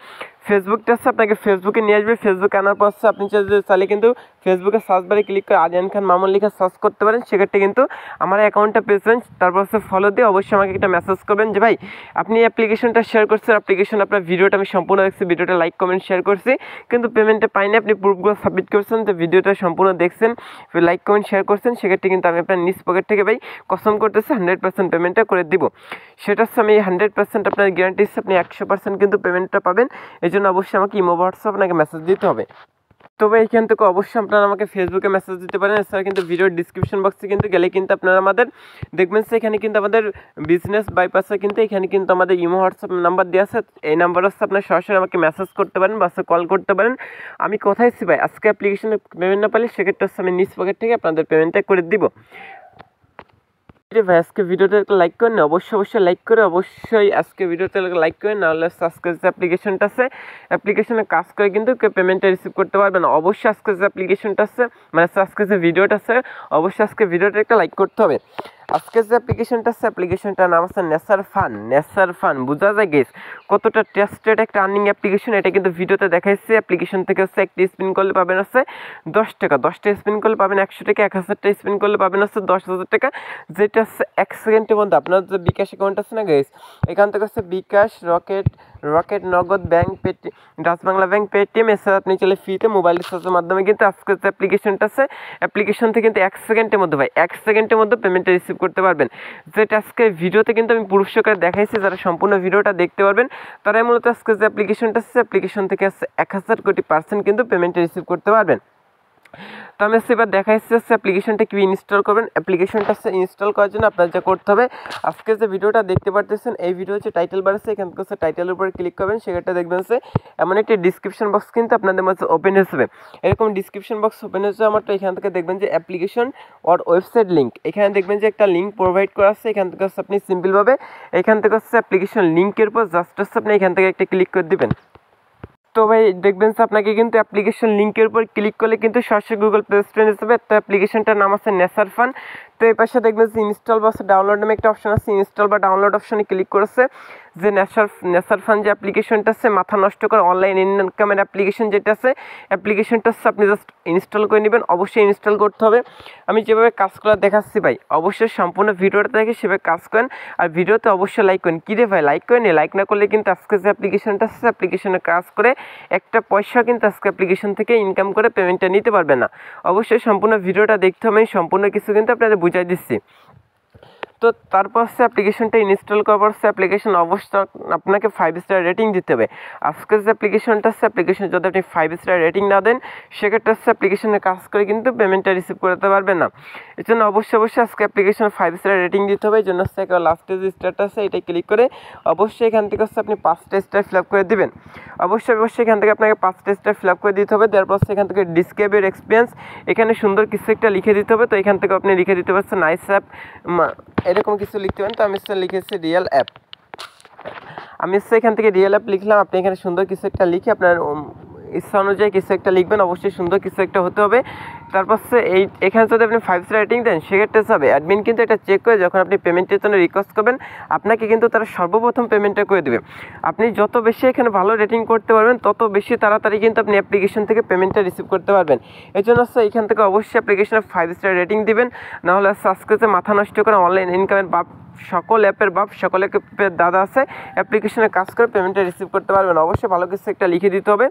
ফেসবুকটা আছে আপনাকে ফেসবুকে নিয়ে আসবে। ফেসবুকে আনার পর হচ্ছে আপনি চাইলে কিন্তু ফেসবুকে সার্চ বারে ক্লিক করে আরিয়ান খান মামুন লিখে সার্চ করতে পারেন, সেক্ষেত্রে কিন্তু আমার অ্যাকাউন্টটা পেয়েছেন। তারপর হচ্ছে ফলো দিয়ে অবশ্যই আমাকে একটা মেসেজ করবেন যে ভাই আপনি অ্যাপ্লিকেশনটা শেয়ার করছেন, অ্যাপ্লিকেশন আপনার ভিডিওটা আমি সম্পূর্ণ দেখছি, ভিডিওটা লাইক কমেন্ট শেয়ার করছি, কিন্তু পেমেন্টটা পাইনি। আপনি প্রুফগুলো সাবমিট করছেন যে ভিডিওটা সম্পূর্ণ দেখছেন, লাইক কমেন্ট শেয়ার করছেন, সেক্ষেত্রে কিন্তু আমি আপনার নিজ পকেট থেকে ভাই কসম করতেছি 100% পেমেন্টটা করে দিব। সেটা হচ্ছে আমি 100% আপনার গ্যারান্টি দিচ্ছি, আপনি 100% কিন্তু পেমেন্টটা পাবেন। এই জন্য অবশ্যই আমাকে ইমো হোয়াটসঅ্যাপ আপনাকে মেসেজ দিতে হবে। তবে এইখান থেকে অবশ্যই আপনারা আমাকে ফেসবুকে মেসেজ দিতে পারেন। এছাড়া কিন্তু ভিডিওর ডিসক্রিপশন বক্সে কিন্তু গেলে কিন্তু আপনারা আমাদের দেখবেন যে এখানে কিন্তু আমাদের বিজনেস বাইপাসে কিন্তু এখানে কিন্তু আমাদের ইমো হোয়াটসঅ্যাপ নাম্বার দেওয়া আছে। এই নাম্বার হচ্ছে আপনার সরাসরি আমাকে মেসেজ করতে পারেন বা কল করতে পারেন। আমি কোথায় আছি ভাই, আজকে অ্যাপ্লিকেশনে পেমেন্ট না পাইলে সেক্ষেত্রে হচ্ছে আমি নিজ পকেট থেকে আপনাদের পেমেন্টটা করে দিব। ভাই আজকে ভিডিওতে একটা লাইক করেন, অবশ্যই লাইক করে অবশ্যই আজকে ভিডিওতে লাইক করেন, নাহলে আজকে যে অ্যাপ্লিকেশনটা আছে অ্যাপ্লিকেশনে কাজ করে কিন্তু কেউ পেমেন্টটা রিসিভ করতে পারবে না। অবশ্যই আজকে যে অ্যাপ্লিকেশনটা আছে মানে আজকে যে ভিডিওটা আছে অবশ্যই আজকে ভিডিওটা একটা লাইক করতে হবে। আজকে যে অ্যাপ্লিকেশনটা আছে অ্যাপ্লিকেশনটার নাম আছে নেসার ফান বোঝা যায় গেস কতটা ট্রাস্টেড একটা আর্নিং অ্যাপ্লিকেশন। এটা কিন্তু ভিডিওতে দেখাইছে। অ্যাপ্লিকেশন থেকে হচ্ছে একটি স্পিন করলে পাবেন হচ্ছে 10 টাকা, 10টা স্পিন করলে পাবেন 100 টাকা, 1000টা স্পিন করলে পাবেন হচ্ছে 10,000 টাকা, যেটা হচ্ছে 1 সেকেন্ডের মধ্যে আপনার যে বিকাশ অ্যাকাউন্ট আছে না গেস, এখান থেকে হচ্ছে বিকাশ, রকেট নগদ bank, Dutch Bangla bank, Paytm, এছাড়া আপনি চলে ফ্রিতে মোবাইল রিচার্জের মাধ্যমে কিন্তু আজকে যে অ্যাপ্লিকেশনটা আছে অ্যাপ্লিকেশন থেকে কিন্তু 1 সেকেন্ডের মধ্যে ভাই 1 সেকেন্ডের মধ্যে পেমেন্টটা রিসিভ করতে পারবেন। যেটা আজকে ভিডিওতে কিন্তু আমি পুরস্কার দেখাইছি, যারা সম্পূর্ণ ভিডিওটা দেখতে পারবেন তারাই মূলত আজকে যে অ্যাপ্লিকেশনটা আছে অ্যাপ্লিকেশন থেকে 1000 কোটি পার্সেন্ট কিন্তু পেমেন্টটা রিসিভ করতে পারবেন। তো আমি এবার দেখাইছি হচ্ছে অ্যাপ্লিকেশনটা কী ইনস্টল করবেন। অ্যাপ্লিকেশনটা হচ্ছে ইনস্টল করার জন্য আপনার যা করতে হবে, আজকে যে ভিডিওটা দেখতে পারতেছেন এই ভিডিও হচ্ছে টাইটেল বার আছে, এখান থেকে হচ্ছে টাইটেলের উপরে ক্লিক করবেন, সেক্ষেত্রে দেখবেন যে এমন একটি ডিসক্রিপশন বক্স কিন্তু আপনাদের মাঝে ওপেন হয়ে যাবে। এরকম ডিসক্রিপশন বক্স ওপেন হয়ে যাবে আমার, তো এখান থেকে দেখবেন যে অ্যাপ্লিকেশন অর ওয়েবসাইট লিঙ্ক, এখানে দেখবেন যে একটা লিঙ্ক প্রোভাইড করা আছে। এখান থেকে হচ্ছে আপনি সিম্পলভাবে এখান থেকে হচ্ছে অ্যাপ্লিকেশন লিঙ্কের উপর জাস্ট হচ্ছে আপনি এখান থেকে একটা ক্লিক করে দেবেন। তো ভাই দেখবেন যে আপনাকে কিন্তু অ্যাপ্লিকেশন লিঙ্কের উপর ক্লিক করলে কিন্তু সরাসরি গুগল প্লে স্টোরে নিয়ে যাবে। তো অ্যাপ্লিকেশনটার নাম আছে নেসার ফান। তো এই পাশে দেখবেন যে ইনস্টল বা ডাউনলোড নামে একটা অপশন আছে, ইনস্টল বা ডাউনলোড অপশনে ক্লিক করেছে যে নেসার ফান যে অ্যাপ্লিকেশনটা আছে মাথা নষ্ট করে অনলাইন ইনকামের অ্যাপ্লিকেশন যেটা আছে অ্যাপ্লিকেশনটা হচ্ছে আপনি জাস্ট ইনস্টল করে নেবেন। অবশ্যই ইনস্টল করতে হবে। আমি যেভাবে কাজ করা দেখাচ্ছি ভাই অবশ্যই সম্পূর্ণ ভিডিওটা দেখে সেভাবে কাজ করেন, আর ভিডিওতে অবশ্যই লাইক করেন। কী রে ভাই লাইক করেন, লাইক না করলে কিন্তু আজকে যে অ্যাপ্লিকেশনটা আছে অ্যাপ্লিকেশনে কাজ করে একটা পয়সা কিন্তু আজকে অ্যাপ্লিকেশন থেকে ইনকাম করে পেমেন্টটা নিতে পারবে না। অবশ্যই সম্পূর্ণ ভিডিওটা দেখতে হবে, আমি সম্পূর্ণ কিছু কিন্তু আপনাদের বুঝাই দিচ্ছি। তো তারপর হচ্ছে অ্যাপ্লিকেশনটা ইনস্টল করার পর হচ্ছে অ্যাপ্লিকেশন অবশ্যই আপনাকে 5 স্টার রেটিং দিতে হবে। আজকের যে অ্যাপ্লিকেশনটা আছে অ্যাপ্লিকেশন যদি আপনি 5 স্টার রেটিং না দেন সেক্ষেত্রে হচ্ছে অ্যাপ্লিকেশনে কাজ করে কিন্তু পেমেন্টটা রিসিভ করতে পারবেন না। এই জন্য অবশ্যই আজকে অ্যাপ্লিকেশন 5 স্টার রেটিং দিতে হবে। এই জন্য হচ্ছে লাস্টে যে স্টারটা আছে এটাই ক্লিক করে অবশ্যই এখান থেকে হচ্ছে আপনি 5টা স্টার ফিল আপ করে দেবেন। অবশ্যই এখান থেকে আপনাকে 5টা স্টার ফিল আপ করে দিতে হবে। তারপর হচ্ছে এখান থেকে ডিসক্রাইব ইউর এক্সপিরিয়েন্স এখানে সুন্দর কিছু একটা লিখে দিতে হবে। তো এখান থেকে আপনি লিখে দিতে পারছেন নাইস অ্যাপ, এরকম কিছু লিখতে পারেন। তো আমি লিখেছি রিয়েল অ্যাপ, আমি এখান থেকে রিয়েল অ্যাপ লিখলাম। আপনি এখানে সুন্দর কিছু একটা লিখে আপনার ইচ্ছা অনুযায়ী কিছু একটা লিখবেন, অবশ্যই সুন্দর কিছু একটা হতে হবে। তারপর হচ্ছে এখানে যদি আপনি 5 স্টার রেটিং দেন সেক্ষেত্রে হবে অ্যাডমিন কিন্তু এটা চেক করে যখন আপনি পেমেন্টের জন্য রিকোয়েস্ট করবেন আপনাকে কিন্তু তারা সর্বপ্রথম পেমেন্টটা করে দেবে। আপনি যত বেশি এখানে ভালো রেটিং করতে পারবেন তত বেশি তাড়াতাড়ি কিন্তু আপনি অ্যাপ্লিকেশন থেকে পেমেন্টটা রিসিভ করতে পারবেন। এই জন্য হচ্ছে এখান থেকে অবশ্যই অ্যাপ্লিকেশনে 5 স্টার রেটিং দিবেন, নাহলে আজকে যে মাথা নষ্ট করে অনলাইন ইনকামের বাপ সকল অ্যাপের বাপ সকল অ্যাপের দাদা আছে অ্যাপ্লিকেশনে কাজ করে পেমেন্টটা রিসিভ করতে পারবেন। অবশ্যই ভালো কিছু একটা লিখে দিতে হবে।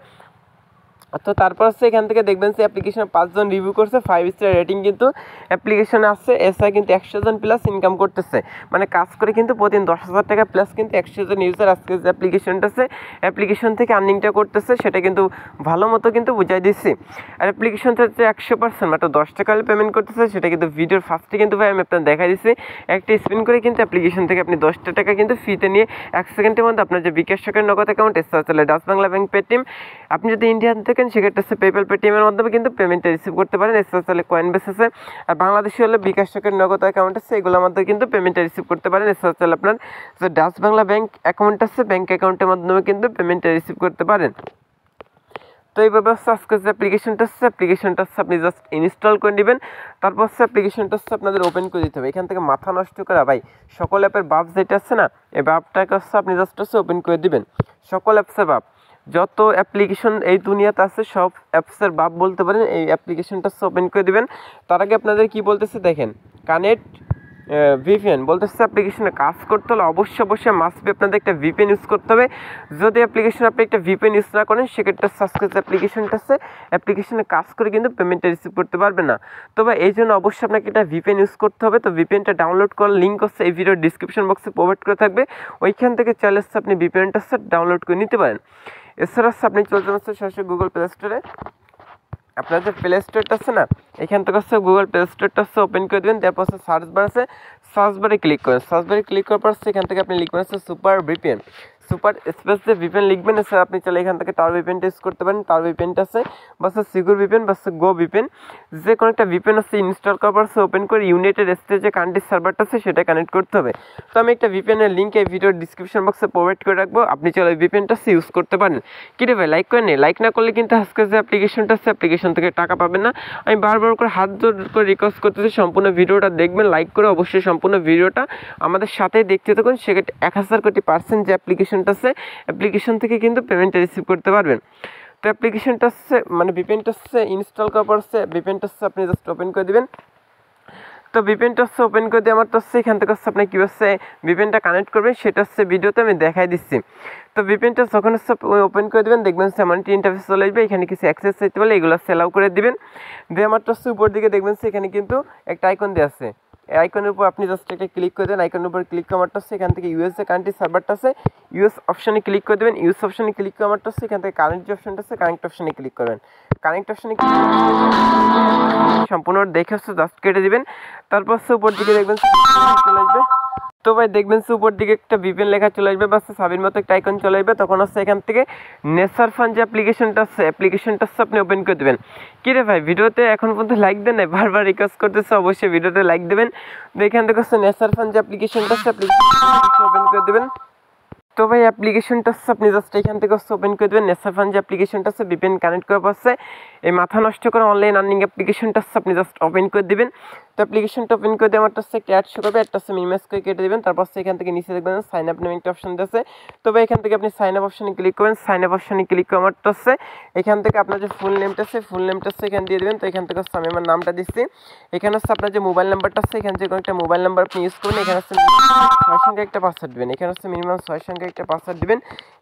তো তারপর হচ্ছে এখান থেকে দেখবেন যে অ্যাপ্লিকেশনে 5 জন রিভিউ করছে, 5 স্টার রেটিং কিন্তু অ্যাপ্লিকেশনে আসছে। এছাড়া কিন্তু 100 জন প্লাস ইনকাম করতেছে, মানে কাজ করে কিন্তু প্রতিদিন 10,000 টাকা প্লাস কিন্তু 100 জন ইউজার আজকে যে অ্যাপ্লিকেশনটা আছে অ্যাপ্লিকেশন থেকে আর্নিংটা করতেছে সেটা কিন্তু ভালো মতো কিন্তু বুঝাই দিচ্ছি। আর অ্যাপ্লিকেশন থেকে 100% মাত্র 10 টাকা পেমেন্ট করতেছে সেটা কিন্তু ভিডিওর ফার্স্টে কিন্তু ভাই আমি আপনার দেখাই দিচ্ছি। একটা স্পিন করে কিন্তু অ্যাপ্লিকেশন থেকে আপনি 10 টাকা কিন্তু ফ্রিতে নিয়ে 1 সেকেন্ডের মধ্যে আপনার যে বিকাশ টাকার নগদ অ্যাকাউন্ট এছাড়া চলে ডাচ বাংলা ব্যাংক পেটিএম, আপনি যদি ইন্ডিয়ান থাকেন সেক্ষেত্রে হচ্ছে পেপ্যাল পেটিএমের মাধ্যমে কিন্তু পেমেন্টটা রিসিভ করতে পারেন। এছাড়া চলে কয়েনবেস আছে, আর বাংলাদেশি হলে বিকাশ টাকার নগদ অ্যাকাউন্ট আছে, এগুলোর মাধ্যমে কিন্তু পেমেন্টটা রিসিভ করতে পারেন। এছাড়া চলে আপনার যে ডাচ বাংলা ব্যাংক অ্যাকাউন্ট আছে ব্যাংক অ্যাকাউন্টের মাধ্যমে কিন্তু পেমেন্টটা রিসিভ করতে পারেন। তো এইভাবে হচ্ছে আজকে যে অ্যাপ্লিকেশনটা হচ্ছে আপনি জাস্ট ইনস্টল করে নেবেন। তারপর হচ্ছে অ্যাপ্লিকেশনটা হচ্ছে আপনাদের ওপেন করে দিতে হবে। এখান থেকে মাথা নষ্ট করা ভাই সকল অ্যাপের বাপ যেটা আছে না এই বাপটাকে হচ্ছে আপনি জাস্ট হচ্ছে ওপেন করে দিবেন। সকল অ্যাপসের বাপ যত অ্যাপ্লিকেশন এই দুনিয়াতে আছে সব অ্যাপসের বাপ বলতে পারেন, এই অ্যাপ্লিকেশনটা হচ্ছে ওপেন করে দিবেন। তার আগে আপনাদের কি বলতেছে দেখেন, কানেক্ট ভিপিএন বলতেছে অ্যাপ্লিকেশনে কাজ করতে হলে অবশ্যই মাস্ট বি আপনাদের একটা ভিপিএন ইউজ করতে হবে। যদি অ্যাপ্লিকেশন আপনি একটা ভিপিএন ইউজ না করেন সেক্ষেত্রে সাবস্ক্রাইব অ্যাপ্লিকেশনটা আছে অ্যাপ্লিকেশনে কাজ করে কিন্তু পেমেন্টটা রিসিভ করতে পারবে না। তবে এই জন্য অবশ্যই আপনাকে একটা ভিপিএন ইউজ করতে হবে। তো ভিপিএনটা ডাউনলোড করার লিঙ্ক হচ্ছে এই ভিডিওর ডিসক্রিপশন বক্সে প্রোভাইড করে থাকবে, ওইখান থেকে চাইলে হচ্ছে আপনি ভিপিএনটা হচ্ছে ডাউনলোড করে নিতে পারেন। এছাড়া হচ্ছে আপনি চলে যাবেন সরাসরি গুগল প্লে স্টোরে। আপনার যে প্লে স্টোরটা আছে না এখান থেকে হচ্ছে গুগল প্লে স্টোরটা হচ্ছে ওপেন করে দেবেন। তারপর হচ্ছে সার্চ বার আছে, সার্চ বারে ক্লিক করেন। সার্চ বারে ক্লিক করার পর এখান থেকে আপনি লিখবেন হচ্ছে সুপার ভিপিএন, সুপার স্পেস যে ভিপিএন লিখবেন স্যার আপনি চাইলে এখান থেকে টাওয়ার ভিপিএনটা ইউজ করতে পারেন। টাওয়ার ভিপিএনটা আছে বা সিকিউর ভিপিএন বা গো ভিপিএন, যে কোনো একটা ভিপিএন হচ্ছে ইনস্টল করার পর ওপেন করে ইউনাইটেড স্টেটে যে কান্ট্রির সার্ভারটা আছে সেটা কানেক্ট করতে হবে। তো আমি একটা ভিপিএনের লিঙ্ক এই ভিডিওর ডিসক্রিপশন বক্সে প্রোভাইড করে রাখবো, আপনি চাইলে ভিপিএনটা ইউজ করতে পারেন। কি রে ভাই লাইক করে নেই, লাইক না করলে কিন্তু আজকে যে অ্যাপ্লিকেশনটা আছে অ্যাপ্লিকেশন থেকে টাকা পাবেন না। আমি বারবার করে হাত জোর করে রিকোয়েস্ট করতেছি সম্পূর্ণ ভিডিওটা দেখবেন, লাইক করে অবশ্যই সম্পূর্ণ ভিডিওটা আমাদের সাথেই দেখতে থাকুন। সেক্ষেত্রে 1000% যে অ্যাপ্লিকেশনটা আছে অ্যাপ্লিকেশন থেকে কিন্তু পেমেন্টটা রিসিভ করতে পারবেন। তো অ্যাপ্লিকেশনটা হচ্ছে মানে ভিপিএনটা হচ্ছে ইনস্টল করার পর ভিপিএনটা হচ্ছে আপনি জাস্ট ওপেন করে দিবেন। তো ভিপিএনটা হচ্ছে ওপেন করে দিয়ে আমার তো হচ্ছে এখান থেকে হচ্ছে আপনি কী হচ্ছে ভিপিএনটা কানেক্ট করবেন সেটা হচ্ছে ভিডিওতে আমি দেখাই দিচ্ছি। তো ভিপিএনটা যখন হচ্ছে ওপেন করে দেবেন দেখবেন সেমনটি ইন্টারফেস চলে আসবে, এখানে কিছু অ্যাক্সেস চাইতে পারলে এগুলো সেলাও করে দিবেন। দিয়ে আমার তো হচ্ছে উপর দিকে দেখবেন এখানে কিন্তু একটা আইকন দেওয়া আছে, এই আইকনের উপর আপনি জাস্ট একটা ক্লিক করে দেন। আইকনের উপর ক্লিক করে আমারটা হচ্ছে এখান থেকে ইউএস যে কান্ট্রি সার্ভারটা আছে ইউএস অপশানে ক্লিক করে দেবেন। ইউএস অপশানে ক্লিক করে আমারটা হচ্ছে এখান থেকে কারেন্ট যে অপশানটা আছে কানেক্ট অপশানে ক্লিক করবেন। কানেক্ট অপশানে সম্পূর্ণ দেখে হচ্ছে জাস্ট কেটে দিবেন। তারপর হচ্ছে উপর দিকে দেখবেন চলে আসবে। তো ভাই দেখবেন উপর দিকে একটা ভিপিএন লেখা চলে আসবে বা সাবির মতো একটা আইকন চলে আসবে, তখন হচ্ছে এখান থেকে নেসার ফান যে অ্যাপ্লিকেশনটা আছে আপনি ওপেন করে দেবেন। কী রে ভাই ভিডিওতে এখন পর্যন্ত লাইক দেন নাই, বারবার রিকোয়েস্ট করতেছে অবশ্যই ভিডিওতে লাইক দেবেন। তো এখান থেকে হচ্ছে নেসার ফান যে অ্যাপ্লিকেশনটা আছে ওপেন করে দেবেন। তো ভাই অ্যাপ্লিকেশনটা হচ্ছে আপনি জাস্ট এখান থেকে হচ্ছে ওপেন করে দেবেন। নেসার ফান যে অ্যাপ্লিকেশনটা আছে ভিপিএন কানেক্ট করা পাচ্ছে এই মাথা নষ্ট করে অনলাইন আর্নিং অ্যাপ্লিকেশনটা হচ্ছে আপনি জাস্ট ওপেন করে দিবেন। তো অ্যাপ্লিকেশনটা ওপেন করে দিয়ে আমারটা হচ্ছে একটা অ্যাড শো করবে, একটা হচ্ছে মিনিমাইজ করে কেটে দেবেন। তারপর হচ্ছে এখান থেকে নিচে দেখবেন সাইন আপ নামে একটা অপশন আছে। তো ভাই এখান থেকে আপনি সাইন আপ অপশনে ক্লিক করবেন। সাইন আপ অপশনে ক্লিক করে আমারটা হচ্ছে এখান থেকে আপনার যে ফুল নেমটা আছে ফুল নেমটা হচ্ছে এখানে দিয়ে দেবেন। তো এখান থেকে হচ্ছে আমি আমার নামটা দিচ্ছি। এখানে হচ্ছে আপনার যে মোবাইল নাম্বারটা আছে এখানে যে কোনো একটা মোবাইল নাম্বার আপনি ইউজ করবেন। এখানে হচ্ছে 6 সংখ্যা একটা পাসওয়ার্ড দেবেন। এখানে হচ্ছে মিনিমাম 6 সংখ্যা একটা পাসওয়ার্ড দেবেন।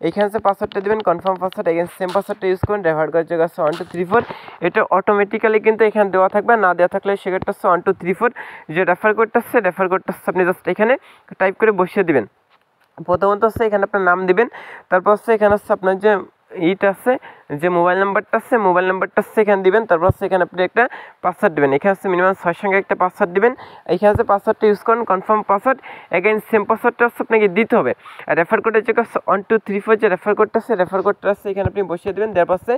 এখানে হচ্ছে পাসওয়ার্ডটা দেবেন কনফার্ম পাসওয়ার্ড, এখানে সেম পাসওয়ার্ডটা ইউজ করুন। রেফার করার জায়গা আছে 1 2 3 4, এটা অটোমেটিক্যালি কিন্তু এখানে দেওয়া থাকবে, না দেওয়া থাকলে সেক্ষেত্রে হচ্ছে 1 2 3 4 যে রেফার কোডটা আছে রেফার কোডটা আপনি জাস্ট এখানে টাইপ করে বসিয়ে দিবেন। প্রথমত হচ্ছে এখানে আপনার নাম দিবেন, তারপর হচ্ছে এখানে হচ্ছে আপনার যে এইটা আছে যে মোবাইল নাম্বারটা হচ্ছে এখানে দিবেন। তারপর হচ্ছে এখানে আপনি একটা পাসওয়ার্ড দেবেন। এখানে হচ্ছে মিনিমাম 6 সংখ্যা একটা পাসওয়ার্ড দিবেন। এখানে হচ্ছে পাসওয়ার্ডটা ইউজ করেন কনফার্ম পাসওয়ার্ড, এগেইন সেম পাসওয়ার্ডটা হচ্ছে আপনাকে দিতে হবে। আর রেফার কোডের জায়গা হচ্ছে 1 2 3 4 যে রেফার কোডটা আছে এখানে আপনি বসিয়ে দেবেন। তারপর হচ্ছে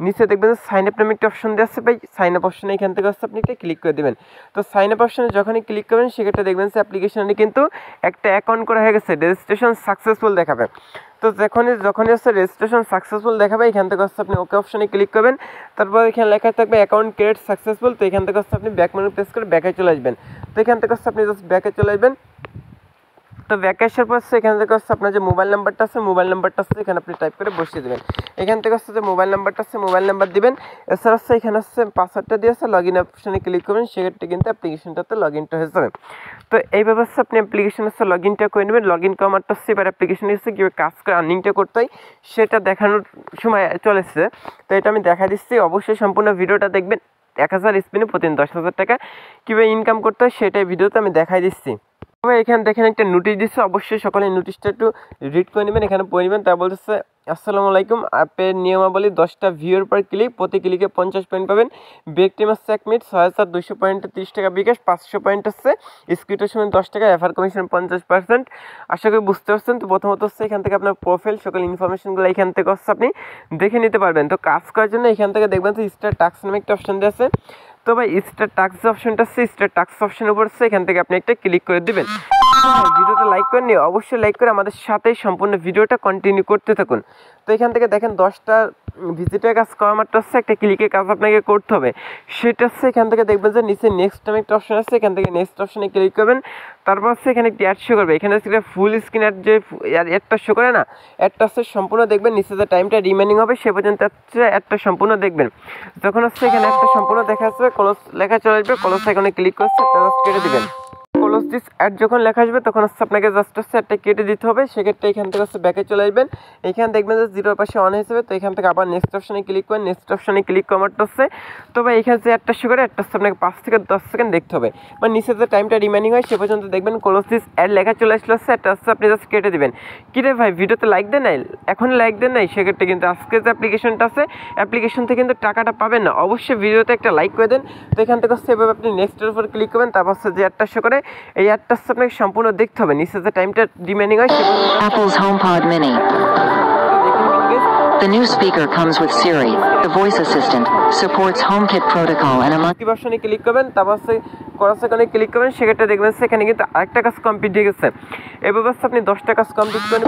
নিচে দেখবেন সাইন আপ নামে একটা অপশন দেওয়া আছে, ভাই সাইন আপ অপশনে এখান থেকে হচ্ছে আপনি একটা ক্লিক করে দেবেন। তো সাইন আপ অপশনে যখনই ক্লিক করবেন সেক্ষেত্রে দেখবেন যে অ্যাপ্লিকেশনে কিন্তু একটা অ্যাকাউন্ট করা হয়ে গেছে, রেজিস্ট্রেশন সাকসেসফুল দেখাবে। তো যখনই হচ্ছে রেজিস্ট্রেশন সাকসেসফুল দেখাবে এখান থেকে হচ্ছে আপনি ওকে অপশনে ক্লিক করবেন। তারপর এখানে লেখা থাকবে অ্যাকাউন্ট ক্রিয়েট সাকসেসফুল। তো এখান থেকে হচ্ছে আপনি ব্যাক মেনু প্রেস করে ব্যাকে চলে আসবেন। তো এখান থেকে হচ্ছে আপনি জাস্ট ব্যাকে চলে আসবেন। তো ব্যাকে আসার পর এখান থেকে হচ্ছে আপনার যে মোবাইল নাম্বারটা আছে এখানে আপনি টাইপ করে বসিয়ে দেবেন। এখান থেকে হচ্ছে যে মোবাইল নাম্বার দিবেন। এছাড়া হচ্ছে এখানে হচ্ছে পাসওয়ার্ডটা দিয়ে হচ্ছে লগ ইন অপশনে ক্লিক করবেন, সেক্ষেত্রে কিন্তু অ্যাপ্লিকেশনটাতে লগ ইনটা হয়ে যাবে। তো এইভাবে হচ্ছে আপনি অ্যাপ্লিকেশন হচ্ছে লগ ইনটা করে নেবেন। লগ ইন করার হচ্ছে এবার অ্যাপ্লিকেশন হচ্ছে কীভাবে কাজ করে আর্নিংটা করতে হয় সেটা দেখানোর সময় চলেছে। তো এটা আমি দেখা দিচ্ছি, অবশ্যই সম্পূর্ণ ভিডিওটা দেখবেন। 1000 স্পিনে প্রতিদিন 10,000 টাকা কীভাবে ইনকাম করতে হয় সেটাই ভিডিওতে আমি দেখাই দিচ্ছি। তবে এখানে দেখেন একটা নোটিশ দিচ্ছে, অবশ্যই সকালে নোটিশটা একটু রিড করে নেবেন। এখানে পড়ে নেবেন। তা বলতেছে আসসালামু আলাইকুম, অ্যাপের নিয়মাবলী 10টা ভিউর পর ক্লিক, প্রতি ক্লিকে 50 পয়েন্ট পাবেন। ব্রেক টাইম হচ্ছে 1 মিনিট, 6200 পয়েন্টে 30 টাকা বিকাশ, 500 পয়েন্ট হচ্ছে স্ক্রিপ্টের সময় 10 টাকা, এফআর কমিশন 50%। আশা করি বুঝতে পারছেন। তো প্রথমত হচ্ছে এখান থেকে আপনার প্রোফাইল সকল ইনফরমেশনগুলো এখান থেকে হচ্ছে আপনি দেখে নিতে পারবেন। তো কাজ করার জন্য এখান থেকে দেখবেন যে স্টার টাস্ক নামে একটা অপশন দেওয়া আছে। তো ভাই স্টার টাস্ক যে অপশনটা আছে, স্টার টাস্ক অপশনের উপর আছে, এখান থেকে আপনি একটা ক্লিক করে দিবেন। ভিডিওটা লাইক করে নিয়ে অবশ্যই লাইক করে আমাদের সাথেই সম্পূর্ণ ভিডিওটা কন্টিনিউ করতে থাকুন। তো এখান থেকে দেখেন 10টা ভিজিটের কাজ করা মাত্র হচ্ছে একটা ক্লিকের কাজ আপনাকে করতে হবে। সেটা হচ্ছে এখান থেকে দেখবেন যে নিচে নেক্সট নামে একটা অপশন আছে, এখান থেকে নেক্সট অপশনে ক্লিক করবেন। তারপর হচ্ছে এখানে একটি অ্যাড শো করবে। এখানে হচ্ছে ফুল স্ক্রিন অ্যাড, যে অ্যাডটা শো করে না, অ্যাডটা হচ্ছে সম্পূর্ণ দেখবেন। নিচে যে টাইমটা রিমেনিং হবে সে পর্যন্ত হচ্ছে অ্যাডটা সম্পূর্ণ দেখবেন। যখন হচ্ছে এখানে একটা সম্পূর্ণ দেখা আসবে, ক্লোজ লেখা চলে আসবে, ক্লোজ এখানে ক্লিক করছে একটা জাস্ট কেটে দিবেন। ক্লোজ দিস অ্যাড যখন লেখা আসবে তখন হচ্ছে আপনাকে জাস্ট হচ্ছে একটা কেটে দিতে হবে। সেক্ষেত্রে এখান থেকে হচ্ছে ব্যাকে চলে আসবেন। এখানে দেখবেন যে জিরোর পাশে অন হিসেবে, তো এখান থেকে আবার নেক্সট অপশনে ক্লিক করেন। নেক্সট অপশনে ক্লিক করার হচ্ছে তবে এখানে যে অ্যাডটা শো করে অ্যাডটা হচ্ছে আপনাকে 5 থেকে 10 সেকেন্ড দেখতে হবে। মানে নিচে যে টাইমটা রিমেনিং হয় সে পর্যন্ত দেখবেন ক্লোজ দিস অ্যাড লেখা চলে আসলে হচ্ছে একটা হচ্ছে আপনি জাস্ট কেটে দিবেন। কী রে ভাই ভিডিওতে লাইক দেন নাই, এখন লাইক দেন নাই, সেক্ষেত্রে কিন্তু আজকে যে অ্যাপ্লিকেশনটা আছে অ্যাপ্লিকেশন থেকে কিন্তু টাকাটা পাবেন না। অবশ্যই ভিডিওতে একটা লাইক করে দেন। তো এখান থেকে হচ্ছে এভাবে আপনি নেক্সটের উপর ক্লিক করবেন। তারপর হচ্ছে যে অ্যাডটা শো করে এই অ্যাডটা আপনাকে সম্পূর্ণ দেখতে হবে। নিচে যে টাইমটা রিমেনিং হয় Apple's HomePod Mini. The new speaker comes with Siri, the voice assistant, supports HomeKit protocol and a অপশনে ক্লিক করবেন। তারপর হচ্ছে সেখানে ক্লিক করবেন। সেক্ষেত্রে দেখবেন সেখানে কিন্তু আরেকটা কাজ কমপ্লিট হয়ে গেছে। এভাবে হচ্ছে আপনি 10টা কাজ কমপ্লিট করে